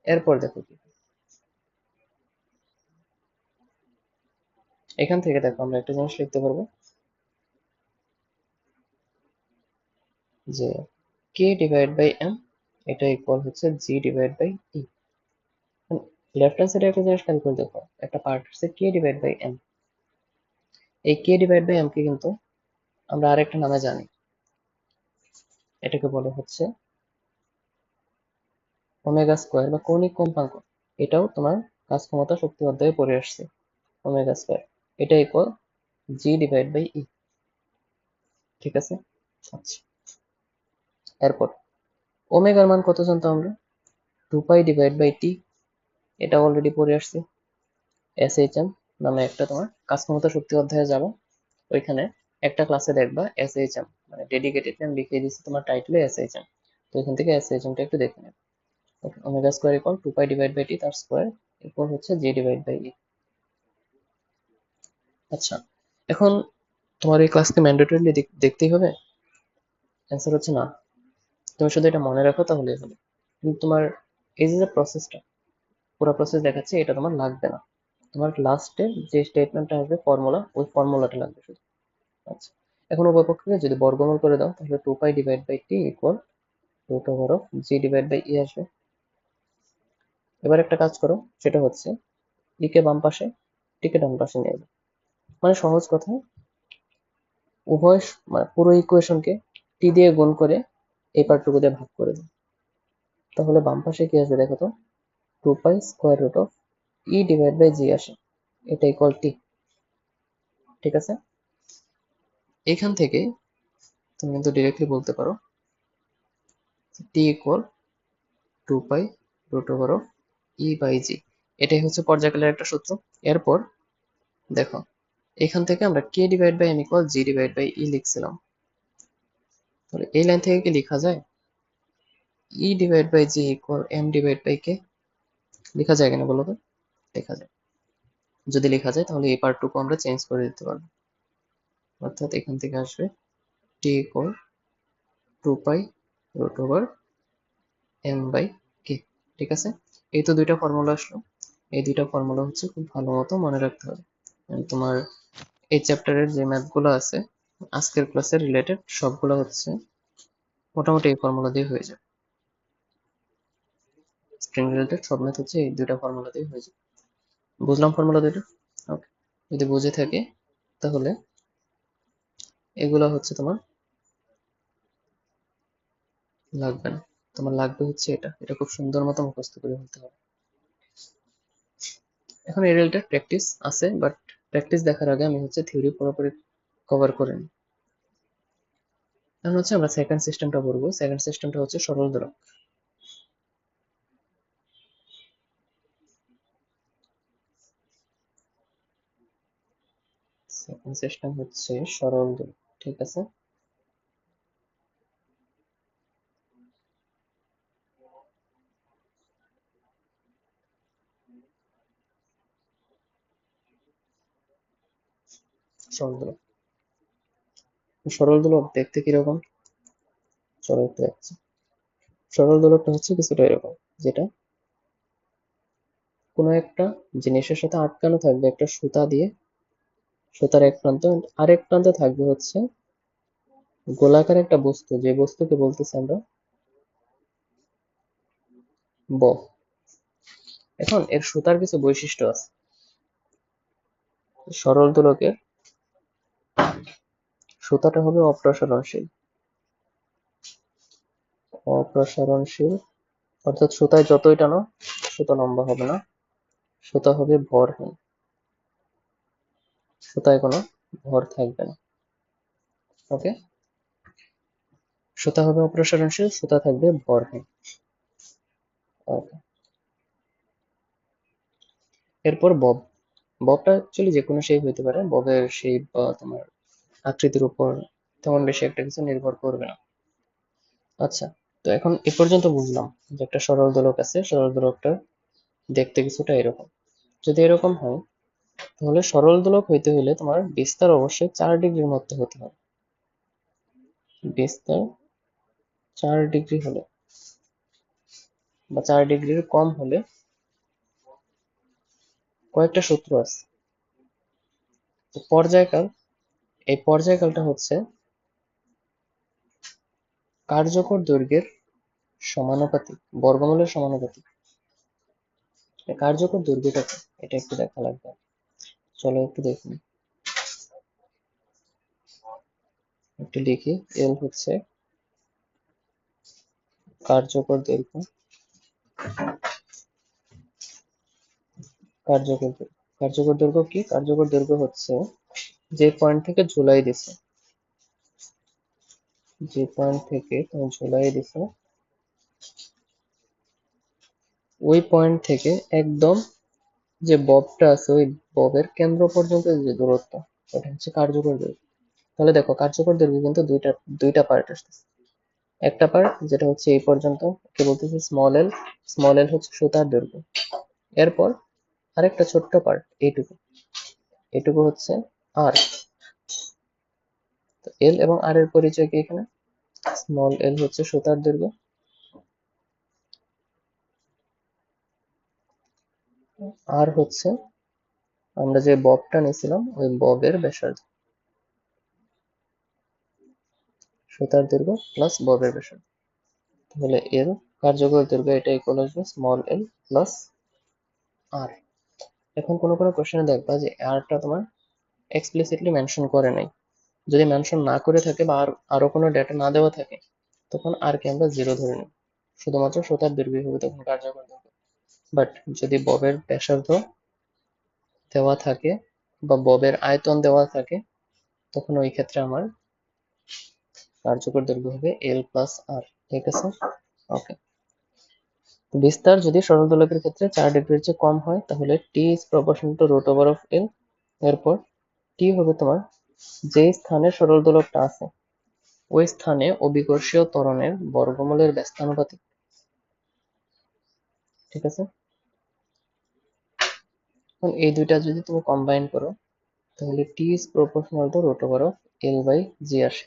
Speaker 1: এরপর দেখো কি এখান থেকে দেখো আমরা একটা জিনিস লিখতে পারবো যে কে ডিভাইড বাই এম এটা ইকুয়াল হচ্ছে G divide by E. Left hand সাইডে একটা জিনিস খেয়াল করে দেখো, একটা পার্ট হচ্ছে কে ডিভাইড বাই এম। এই কে ডিভাইড বাই এম কে কিন্তু আমরা আরেকটা নামে জানি, এটাকে বলে হচ্ছে ওমেগা স্কোয়ার বা কৌণিক কম্পাঙ্ক। এটাও তোমার কাজ ক্ষমতা শক্তি অধ্যায়ে পড়ে আসছে, ওমেগা স্কোয়ার। এটা ইকুয়াল জি ডিভাইড বাই ই। ঠিক আছে, আচ্ছা। এরপর ওমেগার মান কত জানতো আমরা? 2 পাই ডিভাইড বাই টি, এটা অলরেডি পড়ে আসছে। এসএইচএম নামে একটা তোমার কাজ ক্ষমতা শক্তি অধ্যায়ে যাবো, ওইখানে একটা ক্লাসে দেখবা এসএইচএম মানে ডেডিকেটেড নেম লিখিয়ে দিচ্ছে তোমার টাইটেলে এসএইচএম। তো এখান থেকে এসএইচএমটা একটু দেখে নেব। Okay, omega square equal 2 pi divide by T তার স্কোয়ার ইকুয়াল হচ্ছে জি ডিভাইড বাই ই। আচ্ছা, এখন তোমার এই ক্লাসকে ম্যান্ডেটরিলি দেখতেই হবে? অ্যান্সার হচ্ছে না, তুমি শুধু এটা মনে রাখো তাহলেই হবে। কিন্তু তোমার এই যে প্রসেসটা, পুরো প্রসেস দেখাচ্ছে, এটা তোমার লাগবে না। তোমার লাস্টে যে স্টেটমেন্টটা আসবে ফর্মুলা, ওই ফর্মুলাটা লাগবে শুধু। আচ্ছা, এখন উভয় পক্ষকে যদি বর্গমূল করে দাও তাহলে 2 pi divide by T equal root over of G divide by E আসবে। এবার একটা কাজ করো, সেটা হচ্ছে ই কে বাম পাশে, টি কে ডান পাশে নিয়ে যাও। মানে সহজ কথা, উভয় মানে পুরো ইকুয়েশনকে টি দিয়ে গুণ করে এই পার্টটুকু দিয়ে ভাগ করে দাও। তাহলে বাম পাশে কি আসবে দেখো তো, 2 pi square root of E divide by G আসে, এটা ইকুয়াল টি। ঠিক আছে, এইখান থেকে তুমি কিন্তু ডিরেক্টলি বলতে পারো T equal 2 pi root over of E by G. এটাই হচ্ছে পর্যায়কালের একটা সূত্র। এরপর দেখো, এখান থেকে আমরা K divide by M equal G divide by E লিখছিলাম। তাহলে এই লাইন থেকে কি লেখা যায় E divide by G equal M divide by K? লেখা যায় কেন বলো তো? লেখা যায়। যদি লেখা যায় তাহলে এই পার্টটুকু আমরা চেঞ্জ করে দিতে পারবো। অর্থাৎ এখান থেকে আসবে T equal 2 pi root over M by K. ঠিক আছে, এই তো দুইটা ফর্মুলা আসলো। এই দুইটা ফর্মুলা হচ্ছে খুব ভালো মতো মনে রাখতে হবে। তোমার এই চ্যাপ্টারের যে ম্যাথগুলো আছে আজকের ক্লাসের রিলেটেড সবগুলো হচ্ছে মোটামুটি এই ফর্মুলা দিয়ে হয়ে যাবে। স্ট্রিং রিলেটেড সব ম্যাথ হচ্ছে এই দুইটা ফর্মুলা দিয়ে হয়ে যাবে। বুঝলাম ফর্মুলা দুইটা? ওকে, যদি বুঝে থাকে তাহলে এগুলো হচ্ছে তোমার লাগবে না। তোমার লাগবে হচ্ছে এটা, এটা খুব সুন্দর মতো মুখস্থ করে ফেলতে হবে। এখন এই রিলেটেড প্র্যাকটিস আছে, বাট প্র্যাকটিস দেখার আগে আমি হচ্ছে থিওরি পুরোপুরি কভার করে নিই। এখন হচ্ছে আমরা সেকেন্ড সিস্টেমটা পড়বো। সেকেন্ড সিস্টেমটা হচ্ছে সরল দোলক। সেকেন্ড সিস্টেম হচ্ছে সরল দোলক। ঠিক আছে, সরল দোলক। সরল দোলক দেখতে কিরকম চলো একটু দেখছি। সরল দোলকটা হচ্ছে কিছুটা এরকম, যেটা কোনো একটা জিনিসের সাথে আটকানো থাকবে একটা সুতা দিয়ে, সুতার এক প্রান্ত, আরেক প্রান্তে থাকবে হচ্ছে গোলাকার একটা বস্তু, যে বস্তুকে বলতেছি আমরা ব। এখন এর সুতার কিছু বৈশিষ্ট্য আছে। সরল দোলকের সুতাটা হবে অপ্রসারণশীল। অপ্রসারণশীল অর্থাৎ সুতায় যতই টানো সুতা লম্বা হবে না। সুতা হবে ভরহীন, সুতায় কোনো ভর থাকবে না। ওকে, সুতা হবে অপ্রসারণশীল, সুতা থাকবে ভরহীন। ওকে, এরপর বব। ববটা অ্যাকচুয়ালি যে কোনো শেপ হতে পারে, ববের শেপ বা তোমার আকৃতির উপর তেমন বেশি একটা কিছু নির্ভর করবে না। আচ্ছা, তো এখন এ পর্যন্ত বুঝলাম যে একটা সরল দোলক আছে, সরল দোলকটা দেখতে কিছুটা এরকম। যদি এরকম হয় তাহলে সরল দোলক হইতে হলে তোমার বিস্তার অবশ্যই 4 ডিগ্রির মধ্যে হতে হবে। বিস্তার 4 ডিগ্রি হলে বা 4 ডিগ্রির কম হলে কয়েকটা সূত্র আছে। তো পর্যায়কাল, এই পর্যায়কালটা হচ্ছে কার্যকর দৈর্ঘ্যের সমানুপাতিক, বর্গমূলের সমানুপাতিক। কার্যকর দৈর্ঘ্যটা কি এটা একটু দেখা লাগবে। চলো একটু দেখি, একটু লিখি। এল হচ্ছে কার্যকর দৈর্ঘ্য, কার্যকর দৈর্ঘ্য। কার্যকর দৈর্ঘ্য কি? কার্যকর দৈর্ঘ্য হচ্ছে যে পয়েন্ট থেকে ঝুলাই দিছে, যে পয়েন্ট থেকে তুমি ঝুলাই দিছো ওই পয়েন্ট থেকে একদম যে ববটা আছে ওই ববের কেন্দ্র পর্যন্ত যে দূরত্ব ওটা হচ্ছে কার্যকর দৈর্ঘ্য। তাহলে দেখো কার্যকর দৈর্ঘ্য কিন্তু দুইটা পার্ট আসতেছে। একটা পার্ট যেটা হচ্ছে এই পর্যন্ত, কি বলতেছে স্মল এল হচ্ছে সুতার দৈর্ঘ্য। এরপর আরেকটা ছোট্ট পার্ট এইটুকু, এটুকু হচ্ছে আর। এল এবং আর এর পরিচয় কি এখানে? স্মল এল হচ্ছে সুতার দৈর্ঘ্য, আর হচ্ছে আমরা যে ববটা নিয়েছিলাম ওই ববের ব্যাসার্ধ। সুতার দৈর্ঘ্য প্লাস ববের ব্যাসার্ধ, তাহলে এল কার্যকর দৈর্ঘ্য এটা ইকুয়াল আসবে স্মল এল প্লাস আর। এখন কোনো কোশ্চেনে দেখবা যে আরটা তোমার এক্সপ্লিসিটলি মেনশন করে নাই। যদি মেনশন না করে থাকে বা আরো কোনো ডেটা না দেওয়া থাকে তখন আর কে আমরা 0 ধরে নেব, শুধুমাত্র সুতার দৈর্ঘ্য হবে তখন কার্যকর দৈর্ঘ্য। বাট যদি ববের ব্যাসার্ধ দেওয়া থাকে বা ববের আয়তন দেওয়া থাকে তখন ওই ক্ষেত্রে আমার কার্যকর দৈর্ঘ্য হবে এল প্লাস আর। ঠিক আছে, ওকে। বিস্তার যদি সরল দোলকের ক্ষেত্রে 4 ডিগ্রির চেয়ে কম হয় তাহলে T is proportional to root over of L. এরপর টি হবে তোমার যে স্থানে সরল দোলকটা আছে ওই স্থানে অভিকর্ষীয় ত্বরণের বর্গমূলের ব্যস্তানুপাতিক। ঠিক আছে, এখন এই দুইটা যদি তুমি কম্বাইন করো তাহলে T is proportional to root over of L by G আসে।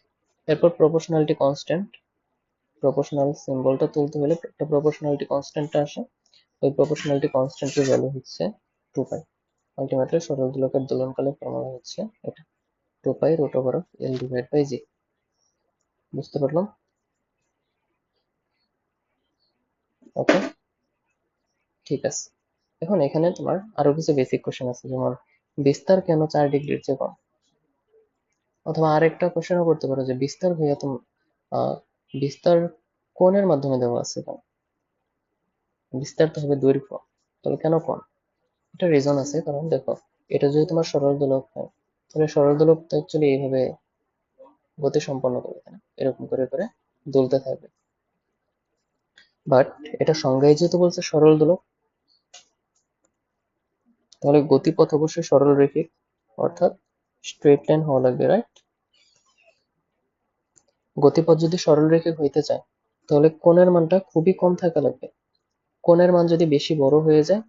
Speaker 1: এরপর প্রপোর্শনালিটি কনস্ট্যান্ট, প্রপোর্শনাল সিম্বলটা তুলতে হলে একটা প্রপোর্শনালিটি কনস্ট্যান্টটা আসে, ওই প্রপোর্শনালিটি কনস্ট্যান্টের ভ্যালু হচ্ছে 2 পাই। আলটিমেটলি সরল দোলকের দোলনকালের ফর্মুলা হচ্ছে এটা 2 pi root over of L divide by G. বুঝতে পারলাম? ওকে, ঠিক আছে। এখন এখানে তোমার আরো কিছু বেসিক কোশ্চেন আছে, যেমন বিস্তার কেন 4 ডিগ্রির চেয়ে কম, অথবা আরেকটা কোশ্চেনও করতে পারো যে বিস্তার ভাইয়া তুমি বিস্তার কোণের মাধ্যমে দেওয়া আছে কেন? বিস্তার তো হবে দৈর্ঘ্য, তবে কেন কম? এটা রিজন আছে, কারণ দেখো এটা যদি তোমার সরল দোলক হয় তাহলে সরল দোলক তো অ্যাকচুয়ালি এইভাবে গতি সম্পন্ন করবে, তাই না? এরকম করে করে দুলতে থাকবে। বাট এটা সংজ্ঞায় যেহেতু বলছে সরল দোলক, তাহলে গতিপথ অবশ্যই সরল রৈখিক, অর্থাৎ স্ট্রেট লাইন হওয়া লাগবে, রাইট? গতিপথ যদি সরল রৈখিক হইতে চায় তাহলে কোণের মানটা খুবই কম থাকা লাগবে। কোণের মান যদি বেশি বড় হয়ে যায়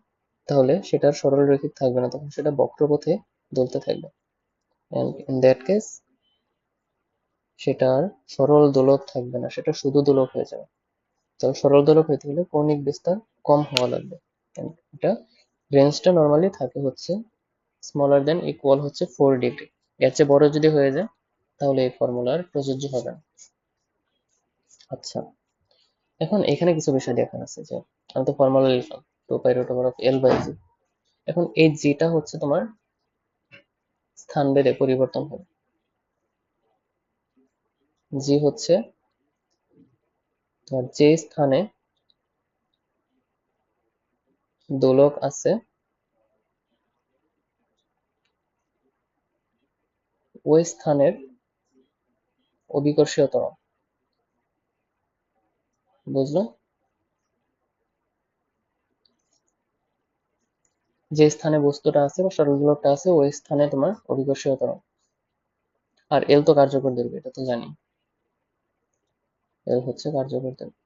Speaker 1: তাহলে সেটা আর সরল রৈখিক থাকবে না, তখন সেটা বক্রপথে দুলতে থাকবে। and in that case সেটা আর সরল দোলক থাকবে না, সেটা শুধু দোলক হয়ে যাবে। তবে সরল দোলক হইতে গেলে কৌণিক বিস্তার কম হওয়া লাগবে। And এটা রেঞ্জটা নর্মালি থাকে হচ্ছে স্মলার দেন ইকুয়াল হচ্ছে 4 ডিগ্রি। এর চেয়ে বড় যদি হয়ে যায় তাহলে এই ফর্মুলার প্রযোজ্য হবে না। আচ্ছা, এখন এখানে কিছু বিষয় দেখার আছে, যে আমি তো ফর্মুলা লিখলাম 2 pi root over of L by G. এখন এই জিটা হচ্ছে তোমার স্থান ভেদে পরিবর্তন হবে। জি হচ্ছে তোমার যে স্থানে দোলক আছে ওই স্থানের অভিকর্ষীয় ত্বরণ। বুঝলো? যে স্থানে বস্তুটা আছে বা সরল দোলকটা আছে ওই স্থানে তোমার অভিকর্ষীয় ত্বরণ। আর এল তো কার্যকর দৈর্ঘ্য, এটা তো জানি, এল হচ্ছে কার্যকর দৈর্ঘ্য।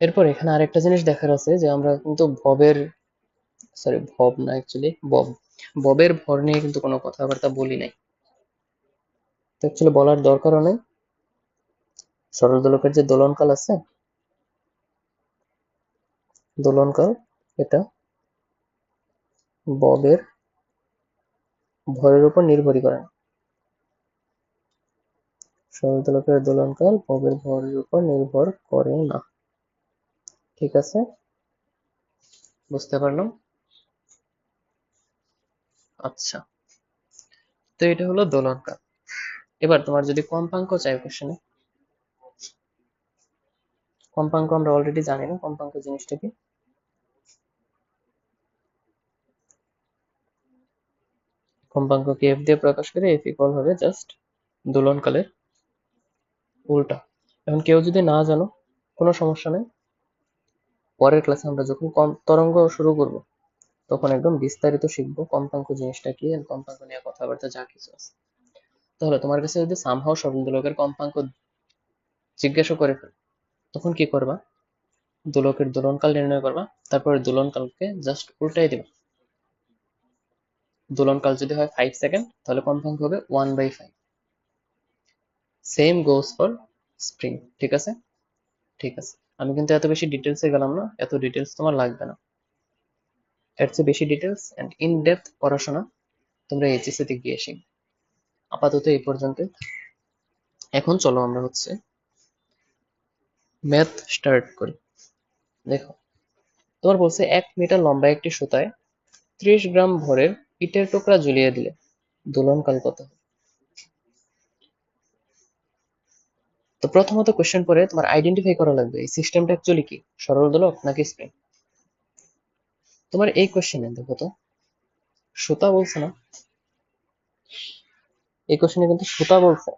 Speaker 1: এরপর এখানে আরেকটা জিনিস দেখার আছে, যে আমরা কিন্তু ভব না, অ্যাকচুয়ালি ববের ভর নিয়ে কিন্তু কোনো কথাবার্তা বলি নাই, তো অ্যাকচুয়ালি বলার দরকারও নেই। সরল দোলকের যে দোলনকাল আছে, দোলনকাল এটা ববের ভরের উপর নির্ভরই করে না। সরল দোলকের দোলনকাল ববের ভরের উপর নির্ভর করে না। ঠিক আছে, বুঝতে পারলাম? আচ্ছা, তো এটা হলো দোলনকাল। এবার তোমার যদি কম্পাঙ্ক চাই কোশ্চেনে, কম্পাঙ্ক আমরা অলরেডি জানি না কম্পাঙ্ক জিনিসটা কি। কম্পাঙ্ককে এফ দিয়ে প্রকাশ করে, এফ ইকুয়াল হবে জাস্ট দোলনকালের উল্টা। এখন কেউ যদি না জানো কোনো সমস্যা নেই। পরের ক্লাসে আমরা যখন তরঙ্গ শুরু করব তখন একদম বিস্তারিত শিখবো কম্পাঙ্ক জিনিসটা কি, আর কম্পাঙ্ক নিয়ে কথাবার্তা যা কিছু আছে। তাহলে তোমার কাছে যদি সামহাও সরল দোলকের কম্পাঙ্ক জিজ্ঞাসা করে ফেলে, তখন কি করবা? দোলকের দোলনকাল নির্ণয় করবা, তারপরে দোলনকালকে জাস্ট উল্টাই দিবা। দোলনকাল যদি হয় 5 সেকেন্ড, তাহলে কম্পাঙ্ক হবে 1/5। Same goes for spring. ঠিক আছে? ঠিক আছে, আমি কিন্তু এত বেশি ডিটেলসে গেলাম না, এত ডিটেলস তোমার লাগবে না। এর চেয়ে বেশি ডিটেলস এন্ড ইন ডেপথ পড়াশোনা তোমরা এইচএসসি তে গিয়ে শিখবে। আপাতত এই পর্যন্ত। এখন চলো আমরা ম্যাথ স্টার্ট করি। দেখো, তোমার বলছে 1 মিটার লম্বা একটি সুতায় 30 গ্রাম ভরের ইটের টুকরা ঝুলিয়ে দিলে দোলনকাল কত? তো প্রথমত কোশ্চেন পরে তোমার আইডেন্টিফাই করা লাগবে এই সিস্টেমটা অ্যাকচুয়ালি কি, সরল দোলক নাকি স্প্রিং। তোমার এই কোশ্চেনে দেখো তো সুতা বলছে না, এই কোশ্চেনে কিন্তু সুতা বলছে।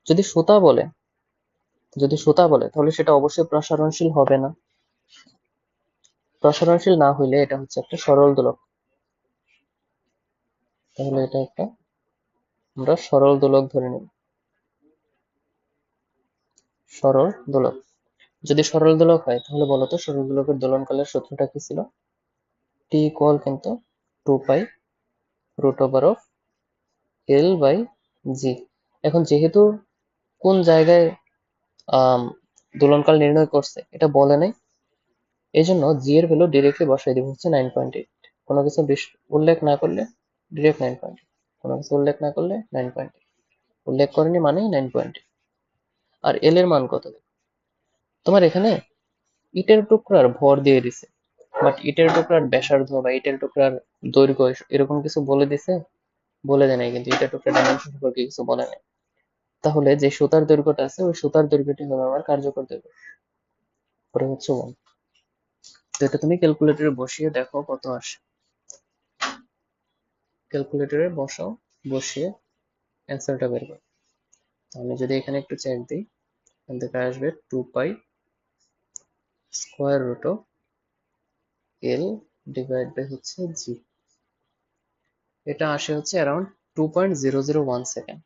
Speaker 1: যদি সুতা বলে, তাহলে সেটা অবশ্যই প্রসারণশীল হবে না। প্রসারণশীল না হইলে এটা হচ্ছে একটা সরল দোলক। তাহলে এটা একটা আমরা সরল দোলক ধরে নেব। সরল দোলক। যদি সরল দোলক হয় তাহলে বলতো সরল দোলকের দোলনকালের সূত্রটা কি ছিল? টি ইকুয়াল কিন্তু 2 pi root over of L by G. এখন যেহেতু কোন জায়গায় দোলনকাল নির্ণয় করছে এটা বলে নাই, এই জন্য জি এর ভ্যালু ডিরেক্টলি বসাই দিব হচ্ছে 9.8। কোনো কিছু উল্লেখ না করলে ডিরেক্ট 9.8, কোনো কিছু উল্লেখ না করলে 9.8, উল্লেখ করেনি মানেই 9.8। আর এল এর মান কত? তোমার এখানে ইটের টুকরার ভর দিয়ে দিছে, বাট ইটের টুকরার ব্যাসার্ধ বা ইটের টুকরার দৈর্ঘ্য এরকম কিছু বলে দিছে? বলে দেয় নাই, কিন্তু ইটের টুকরার ডাইমেনশন সম্পর্কে কিছু বলে নাই। তাহলে যে সুতার দৈর্ঘ্যটা আছে ওই সুতার দৈর্ঘ্যটি হবে আমার কার্যকর দৈর্ঘ্য, পরে হচ্ছে 1। তো এটা তুমি ক্যালকুলেটরে বসিয়ে দেখো কত আসে। ক্যালকুলেটরে বসাও, বসিয়ে অ্যান্সারটা বের করো। আমি যদি এখানে একটু চেক দিই, এখান থেকে আসবে 2 pi square root of L divide by হচ্ছে জি। এটা আসে হচ্ছে অ্যারাউন্ড 2.001 সেকেন্ড।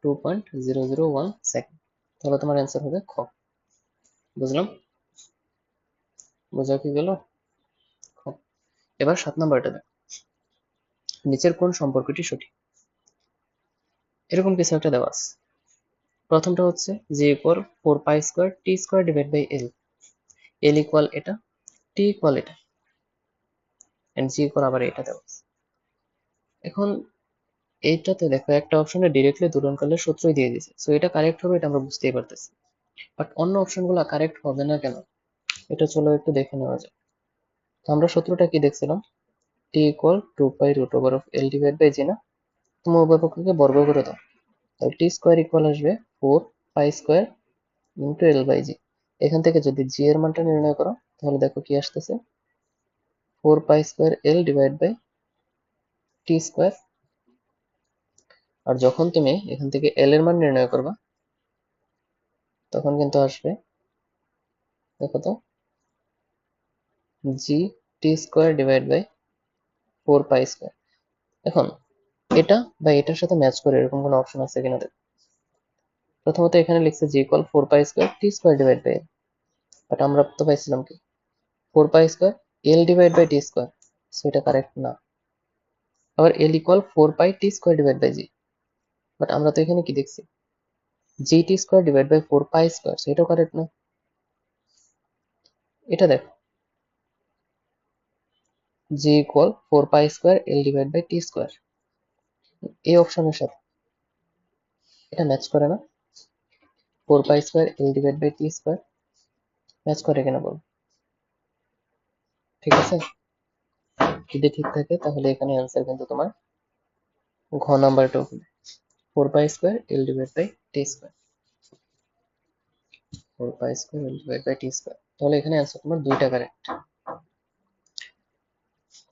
Speaker 1: 2.001 সেকেন্ড। তাহলে তোমার অ্যান্সার হবে খ। বুঝলাম? বোঝা কি গেল? খ। এবার 7 নাম্বারটা দেখ, নিচের কোন সম্পর্কটি সঠিক? এরকম কিছু একটা দেওয়া আছে। প্রথমটা হচ্ছে G equal 4 pi square T square divide by L. L equal এটা, টি ইকুয়াল এটা, এন্ড জি ইকুয়াল আবার এটা দেওয়া আছে। এখন এইটাতে দেখো একটা অপশনে ডিরেক্টলি দোলনকালের সূত্রই দিয়ে দিয়েছে, সো এটা কারেক্ট হবে, এটা আমরা বুঝতেই পারতেছি। বাট অন্য অপশনগুলো কারেক্ট হবে না কেন, এটা চলো একটু দেখে নেওয়া যায়। তো আমরা সূত্রটা কি দেখছিলাম? T equal 2 pi root over of L divide by G না? তুমি উভয় পক্ষকে বর্গ করে দাও, তাহলে টি স্কোয়ার ইকুয়াল আসবে 4 pi square into L by G. এখান থেকে যদি জি এর মানটা নির্ণয় করো তাহলে দেখো কি আসতেছে, 4 pi square L divide by T square. আর যখন তুমি এখান থেকে এল এর মান নির্ণয় করবা তখন কিন্তু আসবে, দেখো তো, G T square divide by 4 pi square. এখন এটা বা এটার সাথে ম্যাচ করে এরকম কোনো অপশন আছে কিনা দেখো। প্রথমত এখানে লিখছে G equal 4 pi square T square divide by, but আমরা তো পাইছিলাম কি 4 pi square L divide by T square, so এটা কারেক্ট না। আবার L equal 4 pi T square divide by G, but আমরা তো এখানে কি দেখছি G T square divide by 4 pi square, so এটাও কারেক্ট না। এটা দেখো G equal 4 pi square L divide by T square, এই অপশনের সাথে এটা ম্যাচ করে না। 4 pi square L divide by T square match করে কিনা বল? ঠিক আছে, যদি ঠিক থাকে তাহলে এখানে অ্যান্সার কিন্তু তোমার ঘ নাম্বারটাও হবে 4 pi square L divide by T square. 4 pi square L divide by T square, তাহলে এখানে অ্যান্সার তোমার দুইটা কারেক্ট।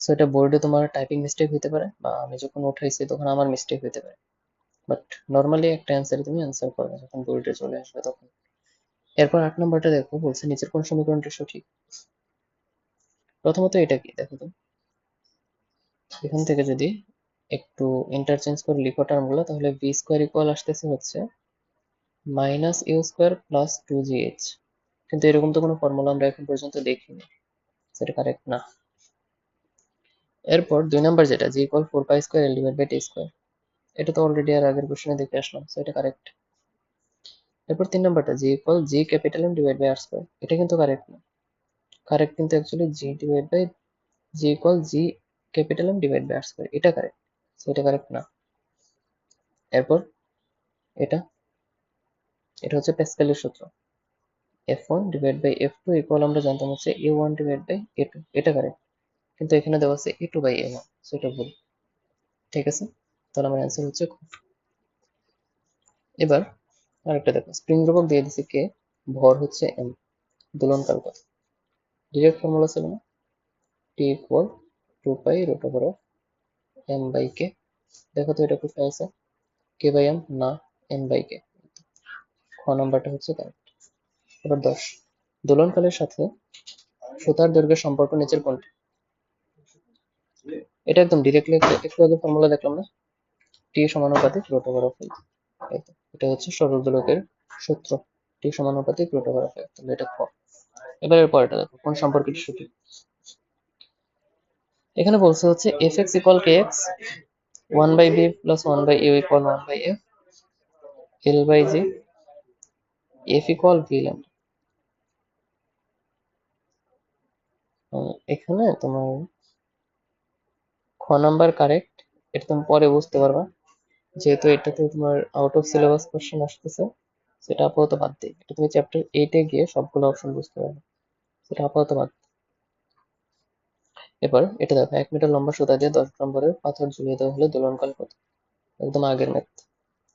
Speaker 1: সো এটা বোর্ডে তোমার টাইপিং মিস্টেক হতে পারে, বা আমি যখন উঠাইছি তখন আমার মিস্টেক হতে পারে, বাট নর্মালি একটা অ্যান্সার তুমি অ্যান্সার করবে যখন বোর্ডে চলে আসবে তখন। এরপর 8 নম্বরটা দেখো, বলছে নিচের কোন সমীকরণটি সঠিক। প্রথমত এটা কি দেখো তো, এখান থেকে যদি একটু ইন্টারচেঞ্জ করে লিখো টার্মগুলো, তাহলে ভি স্কোয়ার ইকুয়াল আসতেছে হচ্ছে minus you square plus 2gh, কিন্তু এরকম তো কোনো ফর্মুলা আমরা এখন পর্যন্ত দেখিনি, সেটা কারেক্ট না। এরপর 2 নাম্বার যেটা, G equal 4 pi square L divide by T square, এটা তো অলরেডি আর আগের কোশ্চেনে দেখে আসলাম, সো এটা কারেক্ট। এরপর 3 নাম্বারটা, G equal G capital M divide by R square, এটা কিন্তু কারেক্ট না। কারেক্ট কিন্তু actually G divide by G equal G capital M divide by R square, এটা কারেক্ট, সো এটা কারেক্ট না। এরপর এটা এটা হচ্ছে প্যাসকেলের সূত্র, f1 divide by f2 equal আমরা জানতাম হচ্ছে a1 ডিভাইড বাই a2, এটা কারেক্ট, কিন্তু এখানে দেওয়া আছে a2 বাই a1, সো এটা ভুল। ঠিক আছে, তাহলে আমার অ্যান্সার হচ্ছে খ। এবার আরেকটা দেখো, স্প্রিং ধ্রুবক দিয়ে দিছে কে, ভর হচ্ছে m, দোলনকাল কত। ডিরেক্ট ফর্মুলা ছিল না, T equal 2 pi root over of m by K. দেখো তো এটা কোথায় আছে, কে বাই এম না, m বাই কে। খ নাম্বারটা হচ্ছে কারেক্ট। এবার 10, দোলনকালের সাথে সুতার দৈর্ঘ্যের সম্পর্ক নিচের কোনটি। এটা একদম ডিরেক্টলি একটু আগে ফর্মুলা দেখলাম না, টি সমানুপাতিক রুট ওভার অফ এল, এটা হচ্ছে সরল দোলকের সূত্র, টি সমানুপাতিক রুট ওভার অফ এল, তাহলে এটা খ। এবার এর পরেটা দেখো, কোন সম্পর্কটি সঠিক। এখানে বলছে হচ্ছে F X equal K X, 1/b plus 1/u equal 1/f, L by G, F equal V lambda. এখানে তোমার খ নাম্বার কারেক্ট, এটা তুমি পরে বুঝতে পারবা, যেহেতু এটাতে তোমার আউট অফ সিলেবাস কোশ্চেন আসতেছে, সেটা আপাতত বাদ দিই, এটা তুমি চ্যাপ্টার 8-এ গিয়ে সবগুলো অপশন বুঝতে পারবে, সেটা আপাতত বাদ। এবার এটা দেখো, 1 মিটার লম্বা সুতা দিয়ে 10 নম্বরের পাথর ঝুলিয়ে দেওয়া হলে দোলনকাল কত, একদম আগের ম্যাথ,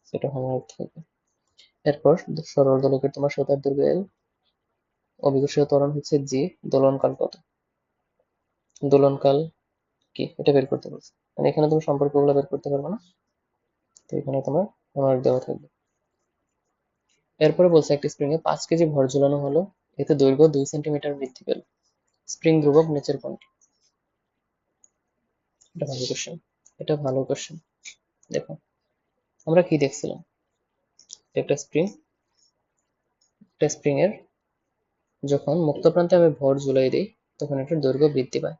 Speaker 1: সেটা হোমওয়ার্ক থাকবে। এরপর সরল দোলকের তোমার সুতার দৈর্ঘ্য এল, অভিকর্ষীয় ত্বরণ হচ্ছে জি, দোলনকাল কত। দোলনকাল কি এটা বের করতে বলছে, মানে এখানে তুমি সম্পর্কগুলো বের করতে পারবে না, তো এখানে তোমার হোমওয়ার্ক দেওয়া থাকবে। এরপরে বলছে একটি স্প্রিং এ 5 কেজি ভর ঝুলানো হলো, এতে দৈর্ঘ্য 2 সেন্টিমিটার বৃদ্ধি পেল, স্প্রিং ধ্রুবক নিচের কোনটি। এটা ভালো কোশ্চেন, এটা ভালো কোশ্চেন। দেখো আমরা কি দেখছিলাম, একটা স্প্রিং এর যখন মুক্ত প্রান্তে আমি ভর ঝুলাই দিই, তখন এটার দৈর্ঘ্য বৃদ্ধি পায়।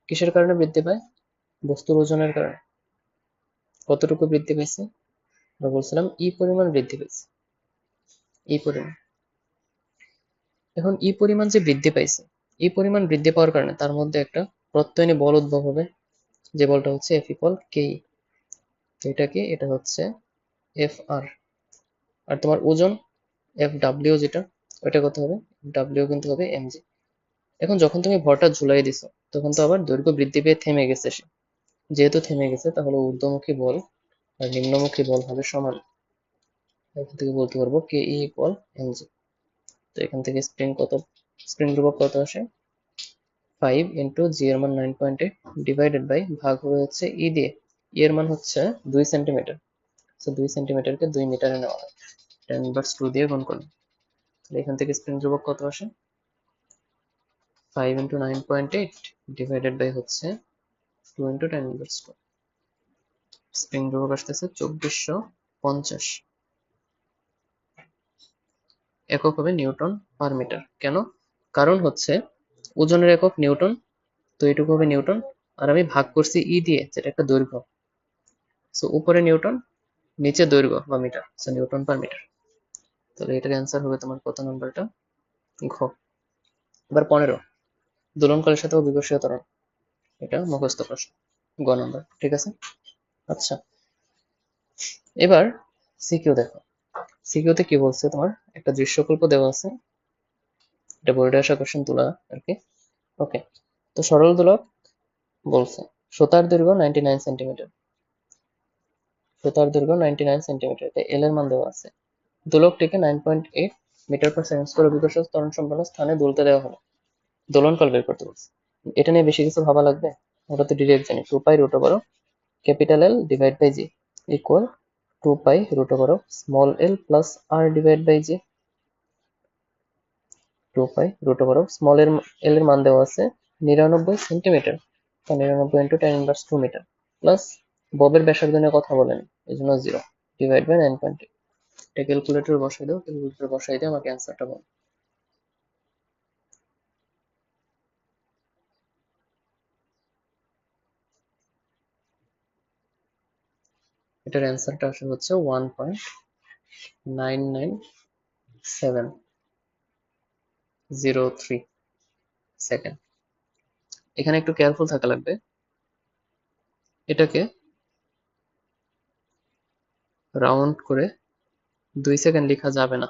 Speaker 1: কিসের কারণে বৃদ্ধি পায়, বস্তুর ওজনের কারণে। কতটুকু বৃদ্ধি পেয়েছে, আমরা বলছিলাম ই পরিমাণ বৃদ্ধি পেয়েছে, ই পরিমাণ। এখন ই পরিমাণ যে বৃদ্ধি পাইছে, ই পরিমাণ বৃদ্ধি পাওয়ার কারণে তার মধ্যে একটা প্রত্যয়নী বল উদ্ভব হবে, যে বলটা হচ্ছে এফ ইকুয়াল কে। এটা কি, এটা হচ্ছে এফ আর, আর তোমার ওজন এফ ডাব্লিউ যেটা, ওইটা কত হবে, ডাব্লিউ কিন্তু হবে এমজি। এখন যখন তুমি ভরটা ঝুলাই দিছো, তখন তো আবার দৈর্ঘ্য বৃদ্ধি পেয়ে থেমে গেছে সে, যেহেতু থেমে গেছে তাহলে ঊর্ধ্বমুখী বল আর নিম্নমুখী বল হবে সমান। এখান থেকে বলতে পারবো কে ই ইকুয়াল এমজি। তো এখান থেকে স্প্রিং ধ্রুবক কত আসে, 5 ইন্টু জি এর মান 9.8 ডিভাইডেড বাই ভাগ হবে হচ্ছে ই দিয়ে, ই এর মান হচ্ছে 2 সেন্টিমিটার, সো 2 সেন্টিমিটারকে 2 মিটারে নেওয়া হয়, 10/2 দিয়ে গুণ করলে, তাহলে এখান থেকে স্প্রিং ধ্রুবক কত আসে, 5 ইন্টু 9.8 ডিভাইডেড বাই হচ্ছে 2 ইন্টু 10/2, স্প্রিং ধ্রুবক আসতেছে 2450, একক হবে নিউটন পার মিটার। কেন, কারণ হচ্ছে ওজনের একক নিউটন, তো এটুকু হবে নিউটন, আর আমি ভাগ করছি ই দিয়ে, যেটা একটা দৈর্ঘ্য, সো উপরে নিউটন নিচে দৈর্ঘ্য বা metre, so newton per metre. তাহলে এটার অ্যান্সার হবে তোমার কত নাম্বারটা, ঘ। এবার 15, দোলনকালের সাথে অভিকর্ষীয় ত্বরণ, এটা মুখস্থ প্রশ্ন, গ নাম্বার। ঠিক আছে, আচ্ছা এবার সিকিউ দেখো, সিকিউতে কি বলছে, তোমার একটা দৃশ্যকল্প দেওয়া আছে, এটা বোর্ডে আসা কোশ্চেন তোলা আর কি। ওকে, তো সরল দোলক বলছে সুতার দৈর্ঘ্য 99 সেন্টিমিটার, সুতার দৈর্ঘ্য 99 সেন্টিমিটার, এটা এল এর মান দেওয়া আছে, দোলকটিকে 9.8 মিটার পার সেকেন্ড স্কয়ার অভিকর্ষ ত্বরণ সম্পন্ন স্থানে দুলতে দেওয়া হলো, দোলনকাল বের করতে বলছে। এটা নিয়ে বেশি কিছু ভাবা লাগবে, ওটা তো ডিরেক্ট জানি, 2 pi root over capital L divide by G equal 2 pi root over of small l plus r divided by j। 2 pi root over of small l এর মান দেওয়া আছে 99 সেন্টিমিটার, তো 99 ইন্টু 10 ইনভার্স 2 মিটার প্লাস ববের ব্যাসার্ধ নিয়ে কথা বলেন এই জন্য 0 ডিভাইড বাই 9.8। এটা ক্যালকুলেটর বসাই দাও, ক্যালকুলেটর বসাই দিয়ে আমাকে অ্যান্সারটা বল। এটার অ্যান্সারটা আসলে হচ্ছে 1.99703 সেকেন্ড। এখানে একটু কেয়ারফুল থাকা লাগবে, এটাকে রাউন্ড করে 2 সেকেন্ড লেখা যাবে না,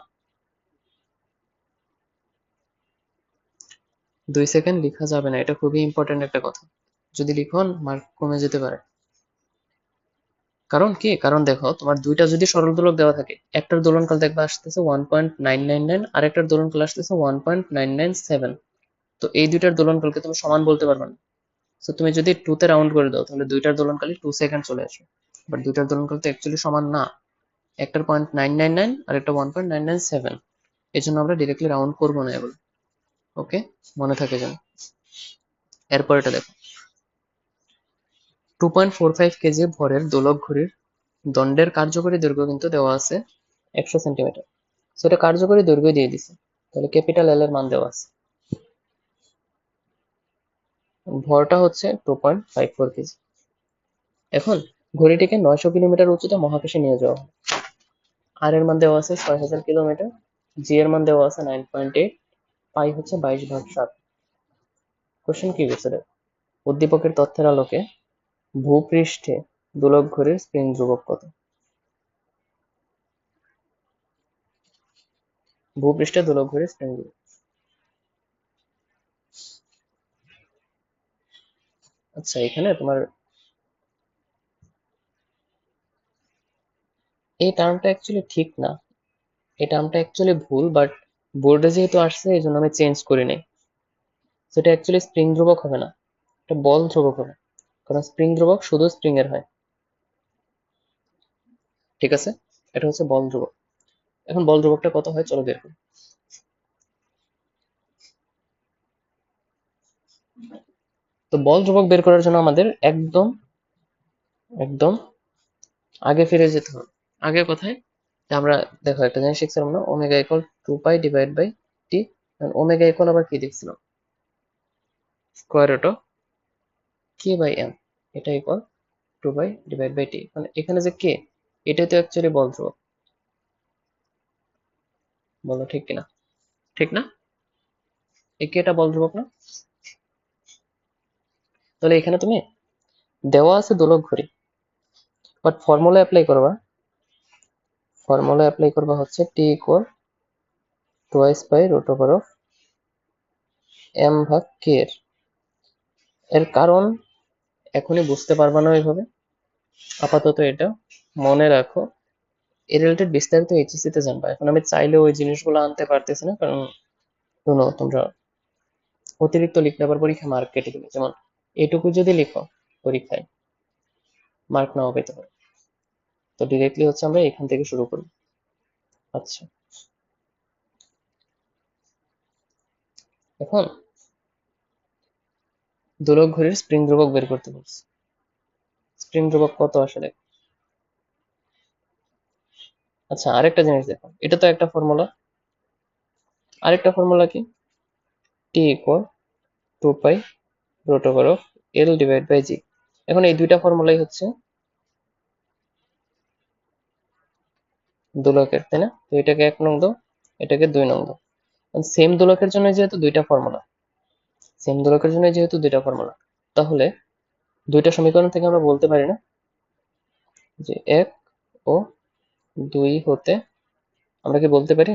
Speaker 1: 2 সেকেন্ড লেখা যাবে না, এটা খুবই ইম্পর্টেন্ট একটা কথা। যদি লিখো মার্ক কমে যেতে পারে। কারণ কি, কারণ দেখো তোমার দুইটা যদি সরল দোলক দেওয়া থাকে, একটার দোলনকাল দেখবা আসতেছে 1.999 আর একটার দোলনকাল আসতেছে 1.997, তো এই দুইটার দোলনকালকে তুমি সমান বলতে পারবে না। তো তুমি যদি 2 তে রাউন্ড করে দাও তাহলে দুইটার দোলনকালই 2 সেকেন্ড চলে আসে, বাট দুইটার দোলনকাল তো অ্যাকচুয়ালি সমান না, একটার 0.999 আর একটা 1.997, এই জন্য আমরা ডিরেক্টলি রাউন্ড করবো না এগুলো। ওকে, মনে থাকে যেন। এরপর এটা দেখো, 2.45 কেজি ভরের দোলক ঘড়ির দণ্ডের কার্যকরী দৈর্ঘ্য কিন্তু দেওয়া আছে 100 সেন্টিমিটার। সো এটা কার্যকরী দৈর্ঘ্য দিয়ে দিছে, তাহলে ক্যাপিটাল এল এর মান দেওয়া আছে, ভরটা হচ্ছে 2.54 কেজি। এখন ঘড়িটিকে 900 কিলোমিটার উচ্চতা মহাকাশে নিয়ে যাওয়া হয়, আর এর মান দেওয়া আছে 6000 কিলোমিটার, জি এর মান দেওয়া আছে 9.8, পাই হচ্ছে 22/7। কোশ্চেন কি বলছে, উদ্দীপকের তথ্যের আলোকে ভূপৃষ্ঠে দোলক ঘড়ির স্প্রিং ধ্রুবক কত? ভূপৃষ্ঠে দোলক ঘড়ির স্প্রিং ধ্রুবক। আচ্ছা, এখানে তোমার এই টার্মটা অ্যাকচুয়ালি ঠিক না, এই টার্মটা অ্যাকচুয়ালি ভুল, বাট বোর্ডে যেহেতু আসছে এই জন্য আমি চেঞ্জ করি নাই। সেটা অ্যাকচুয়ালি স্প্রিং ধ্রুবক হবে না, এটা বল ধ্রুবক হবে, কারণ স্প্রিং ধ্রুবক শুধু স্প্রিং এর হয়। ঠিক আছে, এটা হচ্ছে বল ধ্রুবক। এখন বল ধ্রুবকটা কত হয় চলো বের করি। তো বল ধ্রুবক বের করার জন্য আমাদের একদম একদম আগে ফিরে যেতে হবে। আগে কোথায়, আমরা দেখো একটা জিনিস শিখছিলাম না, omega equal 2 pi divide by T, omega equal আবার কি দেখছিলাম, square root of K by M, এটা equal 2 pi divide by T. মানে এখানে যে কে, এটাই তো অ্যাকচুয়ালি বল ধ্রুবক, বলো ঠিক কিনা? ঠিক না, এই কেটা বল ধ্রুবক না? তাহলে এখানে তুমি দেওয়া আছে দোলক ঘড়ি, বাট ফর্মুলা অ্যাপ্লাই করবা, ফর্মুলা অ্যাপ্লাই করবা হচ্ছে T equal twice pi root over of M ভাগ কে এর। এর কারণ এখনই বুঝতে পারবা না ওইভাবে, আপাতত এটা মনে রাখো, এর রিলেটেড বিস্তারিত এইচএসসি তে জানবা। এখন আমি চাইলে ওই জিনিসগুলো আনতে পারতেছি না, কারণ শুনো তোমরা অতিরিক্ত লিখলে আবার পরীক্ষায় মার্ক কেটে দিবে, যেমন এটুকু যদি লিখো পরীক্ষায় মার্ক নাও পেতে পারে। তো ডিরেক্টলি হচ্ছে আমরা এখান থেকে শুরু করব। আচ্ছা, এখন দোলক ঘড়ির স্প্রিং ধ্রুবক বের করতে বলছি। স্প্রিং ধ্রুবক কত আসলে? আচ্ছা, আরেকটা জিনিস দেখো, এটা তো একটা ফর্মুলা, আরেকটা ফর্মুলা কি, T equal 2 pi root over of L divide by G. এখন এই দুইটা ফর্মুলাই হচ্ছে দোলকের, তাই না? তো এটাকে 1 নং দাও, এটাকে 2 নং দাও। সেম দোলকের জন্য যেহেতু দুইটা ফর্মুলা, সেম দোলকের জন্য যেহেতু দুইটা ফর্মুলা, তাহলে দুইটা সমীকরণ থেকে আমরা বলতে পারি না যে 1 ও 2 হতে আমরা কি বলতে পারি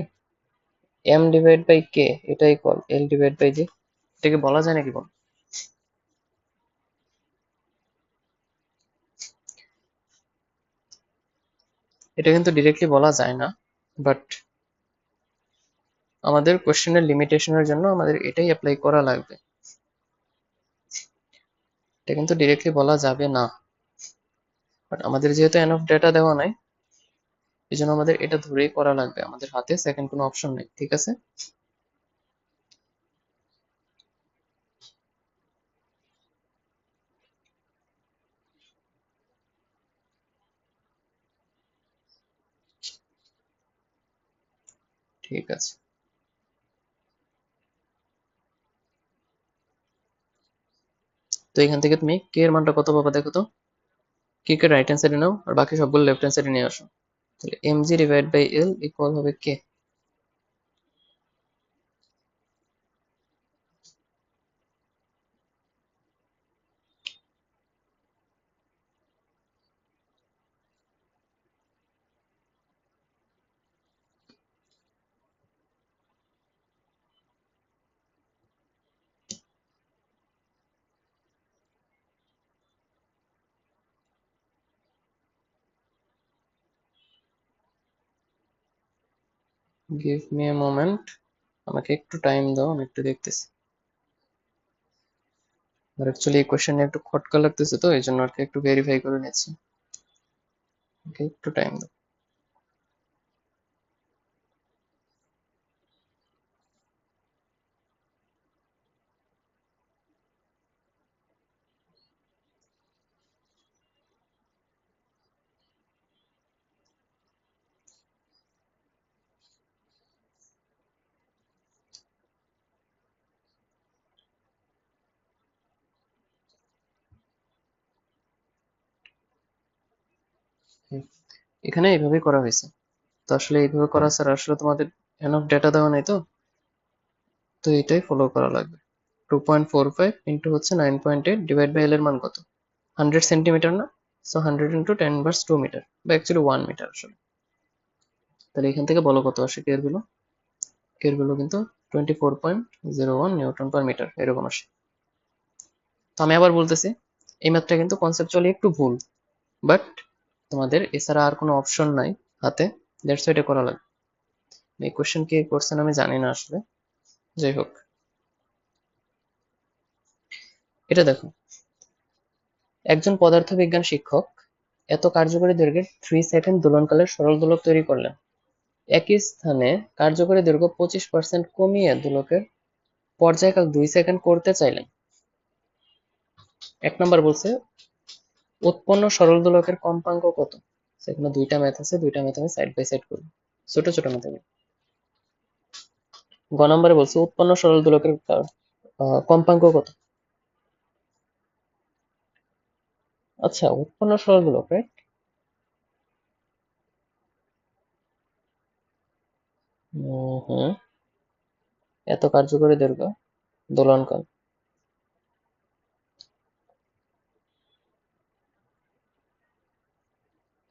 Speaker 1: এম ডিভাইড বাই কে এটা ইকুয়াল এল ডিভাইড বাই জি? এটাকে বলা যায় নাকি বল? এটা কিন্তু ডিরেক্টলি বলা যায় না, বাট আমাদের কোশ্চেনের লিমিটেশনের জন্য আমাদের এটাই অ্যাপ্লাই করা লাগবে। এটা কিন্তু ডিরেক্টলি বলা যাবে না, বাট আমাদের যেহেতু এনফ ডেটা দেওয়া নাই, এই জন্য আমাদের এটা ধরেই করা লাগবে, আমাদের হাতে সেকেন্ড কোনো অপশন নেই, ঠিক আছে? ঠিক আছে, তো এখান থেকে তুমি কে এর মানটা কত পাবা দেখো তো। কে কে রাইট হ্যান্ড সাইডে নাও আর বাকি সবগুলো লেফট হ্যান্ড সাইডে নিয়ে আসো। তাহলে mg divide by l equal হবে K. Give me a moment, আমাকে একটু টাইম দাও, আমি একটু দেখতেছি। আর অ্যাকচুয়ালি এই কোশ্চেনে একটু খটকা লাগতেছে, তো এই জন্য আর কি একটু ভেরিফাই করে নিচ্ছি। ওকে, একটু টাইম দাও। এখানে এইভাবে করা হয়েছে, তো আসলে এইভাবে করা স্যার আসলে তোমাদের এনফ ডেটা দেওয়া নাই, তো তো এটাই ফলো করা লাগবে। 2.45 ইন্টু হচ্ছে 9.8 ডিভাইড বাই এল এর মান কত, 100 সেন্টিমিটার না? সো 100 ইন্টু 10^2 মিটার, বা অ্যাকচুয়ালি 1 মিটার আসলে। তাহলে এখান থেকে বলো কত আসে কের ভ্যালু। কের ভ্যালু কিন্তু 24.01 নিউটন পার মিটার এরকম আসে। তো আমি আবার বলতেছি, এই ম্যাথটা কিন্তু কনসেপচুয়ালি একটু ভুল, বাট তোমাদের এছাড়া আর কোনো অপশন নাই হাতে, দ্যাটস এটা করা লাগবে। এই কোশ্চেন কে করছেন আমি জানি না আসলে, যাই হোক। এটা দেখো, একজন পদার্থবিজ্ঞান শিক্ষক এত কার্যকরী দৈর্ঘ্যের 3 সেকেন্ড দোলনকালের সরল দোলক তৈরি করলেন। একই স্থানে কার্যকরী দৈর্ঘ্য 25% কমিয়ে দোলকের পর্যায়কাল 2 সেকেন্ড করতে চাইলেন। 1 নম্বর বলছে উৎপন্ন সরল দোলকের কম্পাঙ্ক কত। সেখানে দুইটা ম্যাথ আছে, দুইটা ম্যাথ আমি সাইড বাই সাইড করবো, ছোট ছোট ম্যাথ। গ নম্বরে বলছে উৎপন্ন সরল দোলকের কম্পাঙ্ক কত। আচ্ছা, উৎপন্ন সরল দোলক, রাইট? হুম, এত কার্যকরী দৈর্ঘ্য দোলনকাল।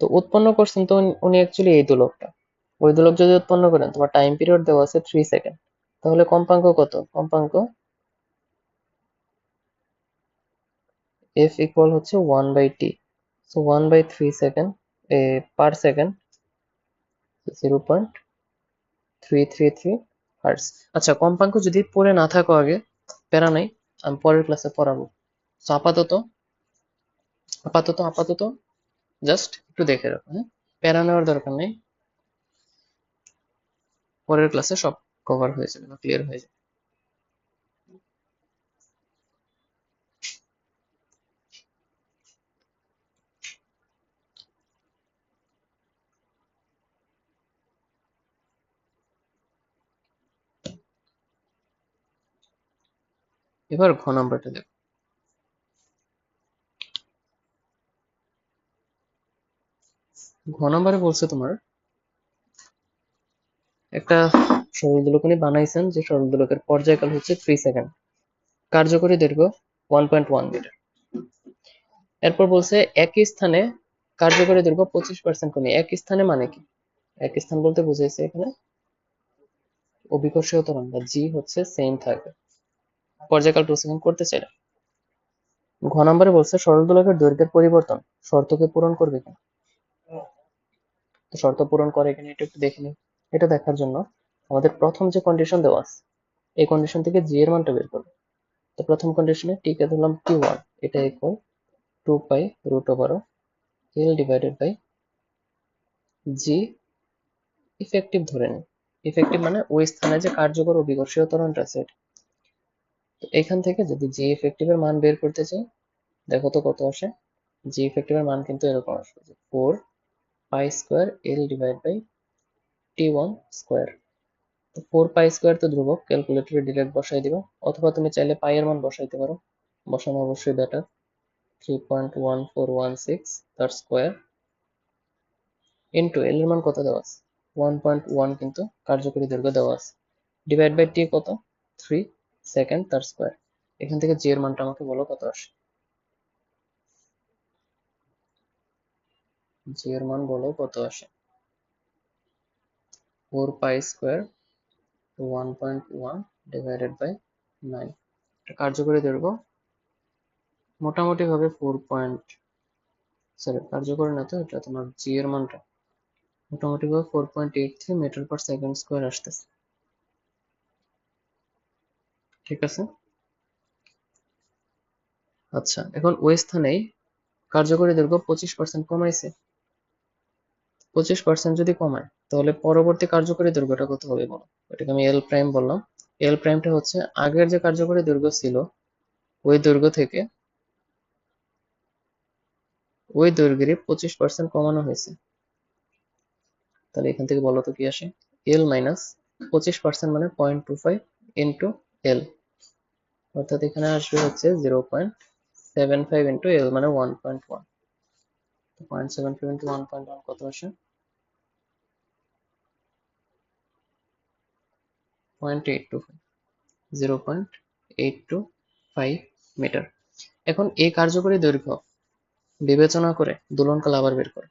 Speaker 1: তো উৎপন্ন করছেন তো উনি অ্যাকচুয়ালি এই দোলকটা। ওই দোলক যদি উৎপন্ন করেন, তোমার টাইম পিরিয়ড দেওয়া আছে 3 সেকেন্ড, তাহলে কম্পাঙ্ক কত? কম্পাঙ্ক এফ ইকুয়াল হচ্ছে 1/t। So 1/3 second per second, 0.333 hertz. আচ্ছা, কম্পাঙ্ক যদি পড়ে না থাকো আগে, প্যারা নাই, আমি পরের ক্লাসে পড়াবো। তো আপাতত আপাতত আপাতত জাস্ট একটু দেখে রাখো, হ্যাঁ? প্যারা নেওয়ার দরকার নেই, পরের ক্লাসে সব কভার হয়ে যাবে বা ক্লিয়ার হয়ে যাবে। এবার ঘ নম্বরটা দেখো। ঘ নম্বরে বলছে তোমার একটা সরল দোলক উনি বানাইছেন, যে সরল দোলকের পর্যায়কাল হচ্ছে 3 সেকেন্ড, কার্যকরী দৈর্ঘ্য 1.1 মিটার। এরপর বলছে একই স্থানে কার্যকরী দৈর্ঘ্য 25% কমিয়ে। একই স্থানে মানে কি? একই স্থান বলতে বুঝাইছে এখানে অভিকর্ষীয় ত্বরণ বা জি হচ্ছে সেম থাকবে, পর্যায়কাল 2 সেকেন্ড করতে চাইলে। ঘ নম্বরে বলছে সরল দোলকের দৈর্ঘ্যের পরিবর্তন শর্তকে পূরণ করবে কিনা। তো শর্ত পূরণ করে কিনা এটা একটু দেখে নিই। এটা দেখার জন্য আমাদের প্রথম যে কন্ডিশন দেওয়া আছে, এই কন্ডিশন থেকে জি এর মানটা বের করবো। তো প্রথম কন্ডিশনে টি কে ধরলাম T1, এটা ইকুয়াল 2 পাই √ওভার L divided by G effective ধরে নিই। ইফেক্টিভ মানে ওই স্থানে যে কার্যকর ও বিকর্ষীয় ত্বরণটা আছে এটা। তো এখান থেকে যদি জি ইফেক্টিভের মান বের করতে চাই, দেখো তো কত আসে। জি ইফেক্টিভের মান কিন্তু এরকম আসবে, 4 pi square L divide by T one square. তো 4 পাই স্কোয়ার তো ধ্রুবক, ক্যালকুলেটরে ডিরেক্ট বসাই দিবা, অথবা তুমি চাইলে পাই এর মান বসাইতে পারো, বসানো অবশ্যই বেটার। 3.1416 তার স্কোয়ার ইন্টু এল এর মান কত দেওয়া আছে, 1.1 কিন্তু কার্যকরী দৈর্ঘ্য দেওয়া আছে, ডিভাইড বাই টি কত, 3 সেকেন্ড তার স্কোয়ার। এখান থেকে জি এর মানটা আমাকে বলো কত আসে। জি এর মান বলো কত আসে। 4 পাই স্কোয়ার 1.1 ডিভাইডেড বাই 9। কার্যকরী দৈর্ঘ্য মোটামুটি ভাবে কার্যকরী না তো, এটা তোমার জি এর মানটা মোটামুটি ভাবে 4.83 মিটার পার সেকেন্ড স্কোয়ার আসতেছে। ঠিক আছে। আচ্ছা, এখন ওই স্থানেই কার্যকরী দৈর্ঘ্য 25% কমাইছে। 25% যদি কমায় তাহলে পরবর্তী কার্যকরী দৈর্ঘ্যটা কত হবে বলো। এটাকে আমি এল প্রাইম বললাম। এল প্রাইমটা হচ্ছে আগের যে কার্যকরী দৈর্ঘ্য ছিল ওই দৈর্ঘ্য থেকে ওই দৈর্ঘ্যেরই 25% কমানো হয়েছে। তাহলে এখান থেকে বলো তো কি আসে, এল মাইনাস 25% মানে 0.25 ইন্টু এল, অর্থাৎ এখানে আসবে হচ্ছে 0.75 ইন্টু এল মানে 1.1। 0.75 ইন্টু 1.1 কত আসে, 0.825, 0.825 মিটার। এখন এই কার্যকরী দৈর্ঘ্য বিবেচনা করে দোলনকাল আবার বের করো।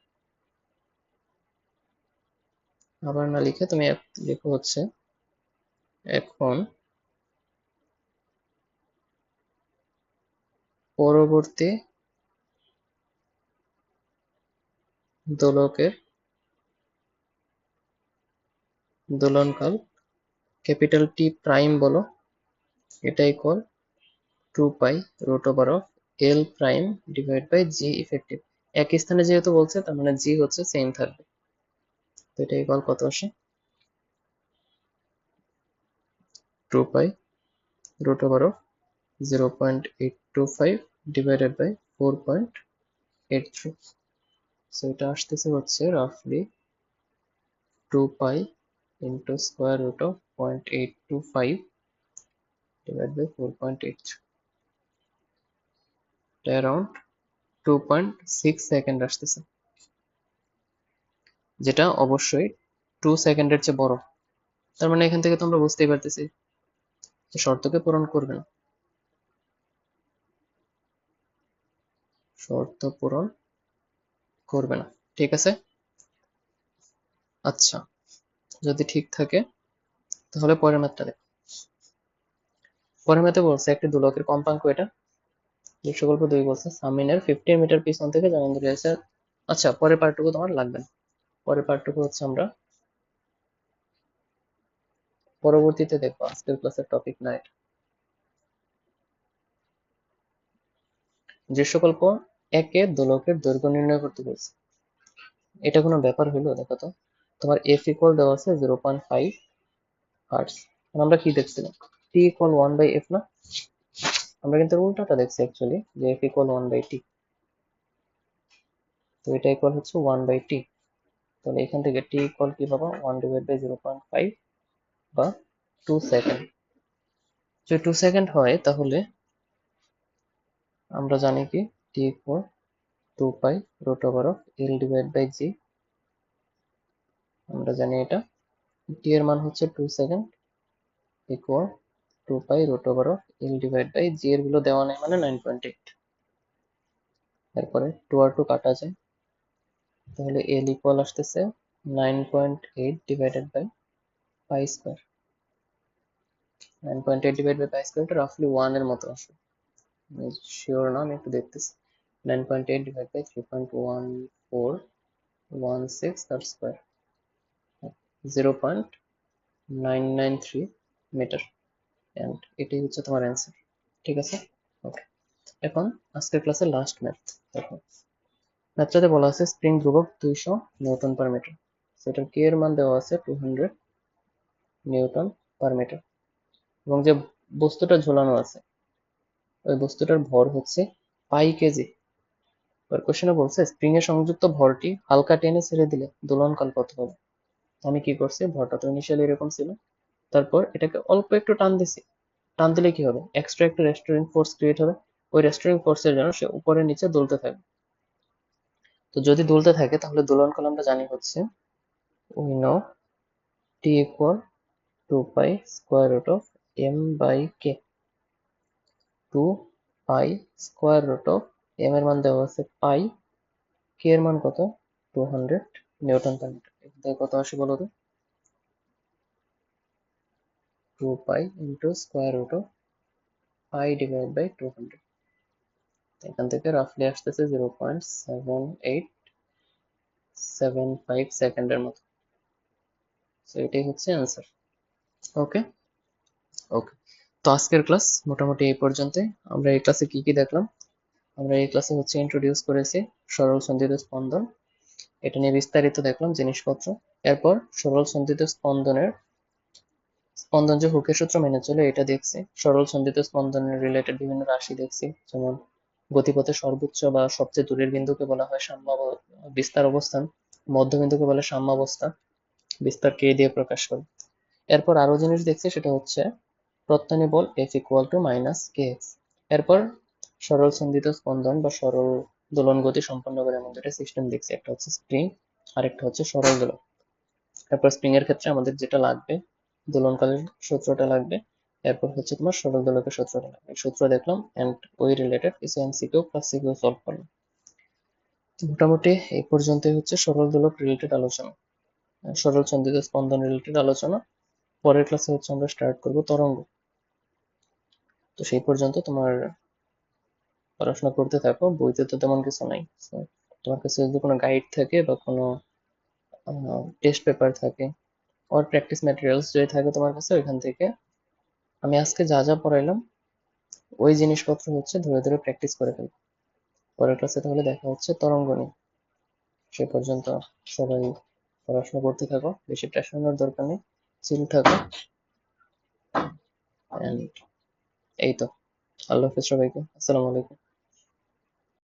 Speaker 1: আবার না লিখে তুমি লিখো হচ্ছে, এখন পরবর্তী দোলকের দোলনকাল ক্যাপিটাল টি প্রাইম বলো, এটা equal 2 pi root over of L prime divide by G effective. একই স্থানে যেহেতু বলছে তার মানে জি হচ্ছে সেম থাকবে। তো এটা ইকুয়াল কত আসে, 2 pi root over of 0.825 divided by 4.83। So এটা আসতেছে হচ্ছে রাফলি 2 pi into square root of 0.825 divide by 4.83, এটা অ্যারাউন্ড 2.6 সেকেন্ড আসতেছে, যেটা অবশ্যই 2 সেকেন্ডের চেয়ে বড়। তার মানে এখান থেকে তোমরা বুঝতেই পারতেছি যে শর্তকে পূরণ করবে না, শর্ত পূরণ করবে না। ঠিক আছে। আচ্ছা, যদি ঠিক থাকে তাহলে পরের ম্যাথটা দেখো। পরের ম্যাথে বলছে একটি দোলকের কম্পাঙ্ক এটা, দৃশ্যকল্প 2 বলছে সামিনের 15 মিটার পিছন থেকে যেমন ধরে আছে। আচ্ছা, পরের পার্টটুকু তোমার লাগবে না, পরের পার্টটুকু হচ্ছে আমরা পরবর্তীতে দেখবো, আজকের ক্লাসের টপিক না এটা। দৃশ্যকল্প একে দোলকের দৈর্ঘ্য নির্ণয় করতে বলছে। এটা কোনো ব্যাপার হইলো, দেখো তো তোমার এফ ইকুয়াল দেওয়া আছে 0.5 হার্টস। আমরা কি দেখছিলাম, টি ইকুয়াল 1/f না, আমরা কিন্তু উল্টাটা দেখছি অ্যাকচুয়ালি, যে এফ ইকুয়াল 1/t। তো এটা ইকুয়াল হচ্ছে 1/t। তাহলে এখান থেকে টি ইকুয়াল কি পাবো, 1/0.5 বা 2 সেকেন্ড। যদি 2 সেকেন্ড হয় তাহলে আমরা জানি কি T equal 2 pi root over of L divide by G. আমরা জানি এটা টি এর মান হচ্ছে 2 second equal 2 pi root over of L divide by G, এর গুলো দেওয়া নেই মানে 9.8। এরপরে 2 আর 2 কাটা যায়, তাহলে এল ইকুয়াল আসতেছে 9.8 divided by pi square. 9.8 divide by pi square, এটা রাফলি 1 এর মতো আসবে, আমি শিওর না, আমি একটু দেখতেছি। 9.8 ডিভাইড বাই 3.1416 তার স্কোয়ার, 0.993 মিটার। এন্ড এটাই হচ্ছে তোমার অ্যান্সার। ঠিক আছে, ওকে। এখন আজকের ক্লাসের লাস্ট ম্যাথ দেখো। ম্যাথটাতে বলা আছে স্প্রিং ধ্রুবক 200 নিউটন পার মিটার। সেটার কে এর মান দেওয়া আছে 200 নিউটন পার মিটার, এবং যে বস্তুটা ঝোলানো আছে ওই বস্তুটার ভর হচ্ছে পাই কেজি। এবার কোশ্চেনে বলছে স্প্রিং এ সংযুক্ত ভরটি হালকা টেনে ছেড়ে দিলে দোলনকাল কত হবে। আমি কি করছি, ভরটা তো ইনিশিয়ালি এরকম ছিল, তারপর এটাকে অল্প একটু টান দিছি, টান দিলে কি হবে, এক্সট্রা একটা রেস্টোরিং ফোর্স ক্রিয়েট হবে, ওই রেস্টোরিং ফোর্সের জন্য সে উপরে নিচে দুলতে থাকবে। তো যদি দুলতে থাকে তাহলে দোলনকাল আমরা জানি হচ্ছে we know T equal 2 pi square root of M by K. 2 pi square root of M এর মান দেওয়া আছে পাই, কে এর মান কত 200 নিউটন পার মিটার। এখান কত আসে বলো তো, 2 pi into square root of pi divide by 200। এখান থেকে রাফলি আসতেছে 0.7875 সেকেন্ডের মতো। সো এটাই হচ্ছে অ্যান্সার। ওকে ওকে, তো আজকের ক্লাস মোটামুটি এই পর্যন্তই। আমরা এই ক্লাসে কি কি দেখলাম, আমরা এই ক্লাসে হচ্ছে ইন্ট্রোডিউস করেছি সরল সন্ধিত স্পন্দন, এটা নিয়ে বিস্তারিত দেখলাম জিনিসপত্র। এরপর সরল সন্ধিত স্পন্দন যে হুকের সূত্র মেনে চলে এটা দেখছি। সরল সন্ধিত স্পন্দনের রিলেটেড বিভিন্ন রাশি দেখছি, যেমন গতিপথের সর্বোচ্চ বা সবচেয়ে দূরের বিন্দুকে বলা হয় বিস্তার অবস্থান, মধ্যবিন্দুকে বলে সাম্যাবস্থা, বিস্তার কে দিয়ে প্রকাশ করে। এরপর আরো জিনিস দেখছি, সেটা হচ্ছে প্রত্যানী বল F equal to minus K x. এরপর সরল সন্ধিত স্পন্দন বা সরল দোলন গতি সম্পন্ন করে এমন দুটো সিস্টেম দেখছি, একটা হচ্ছে স্প্রিং আর একটা হচ্ছে সরল দোলক। তারপর স্প্রিং এর ক্ষেত্রে আমাদের যেটা লাগবে দোলনকালের সূত্রটা লাগবে, এরপর হচ্ছে তোমার সরল দোলকের সূত্রটা লাগবে। সূত্র দেখলাম এন্ড ওই রিলেটেড কিছু এমসিকিউ প্লাস সিকিউ সলভ করলাম। মোটামুটি এই পর্যন্তই হচ্ছে সরল দোলক রিলেটেড আলোচনা, সরল সন্ধিত স্পন্দন রিলেটেড আলোচনা। পরের ক্লাসে হচ্ছে আমরা স্টার্ট করব তরঙ্গ। তো সেই পর্যন্ত তোমার পড়াশোনা করতে থাকো, বইতে তো তেমন কিছু নাই। So, তোমার কাছে যদি কোনো গাইড থাকে বা কোনো টেস্ট পেপার থাকে আর প্র্যাকটিস ম্যাটেরিয়ালস যদি থাকে তোমার কাছে, ওইখান থেকে আমি আজকে যা যা পড়াইলাম ওই জিনিসপত্র হচ্ছে ধরে ধরে প্র্যাকটিস করে ফেলবো। পরের ক্লাসে তাহলে দেখা হচ্ছে তরঙ্গ নিয়ে। সে পর্যন্ত সবাই পড়াশোনা করতে থাকো, বেশি প্রেশার নেওয়ার দরকার নেই, চিল থাকো। And এই তো, আল্লাহ হাফেজ সবাইকে, আসসালামু আলাইকুম।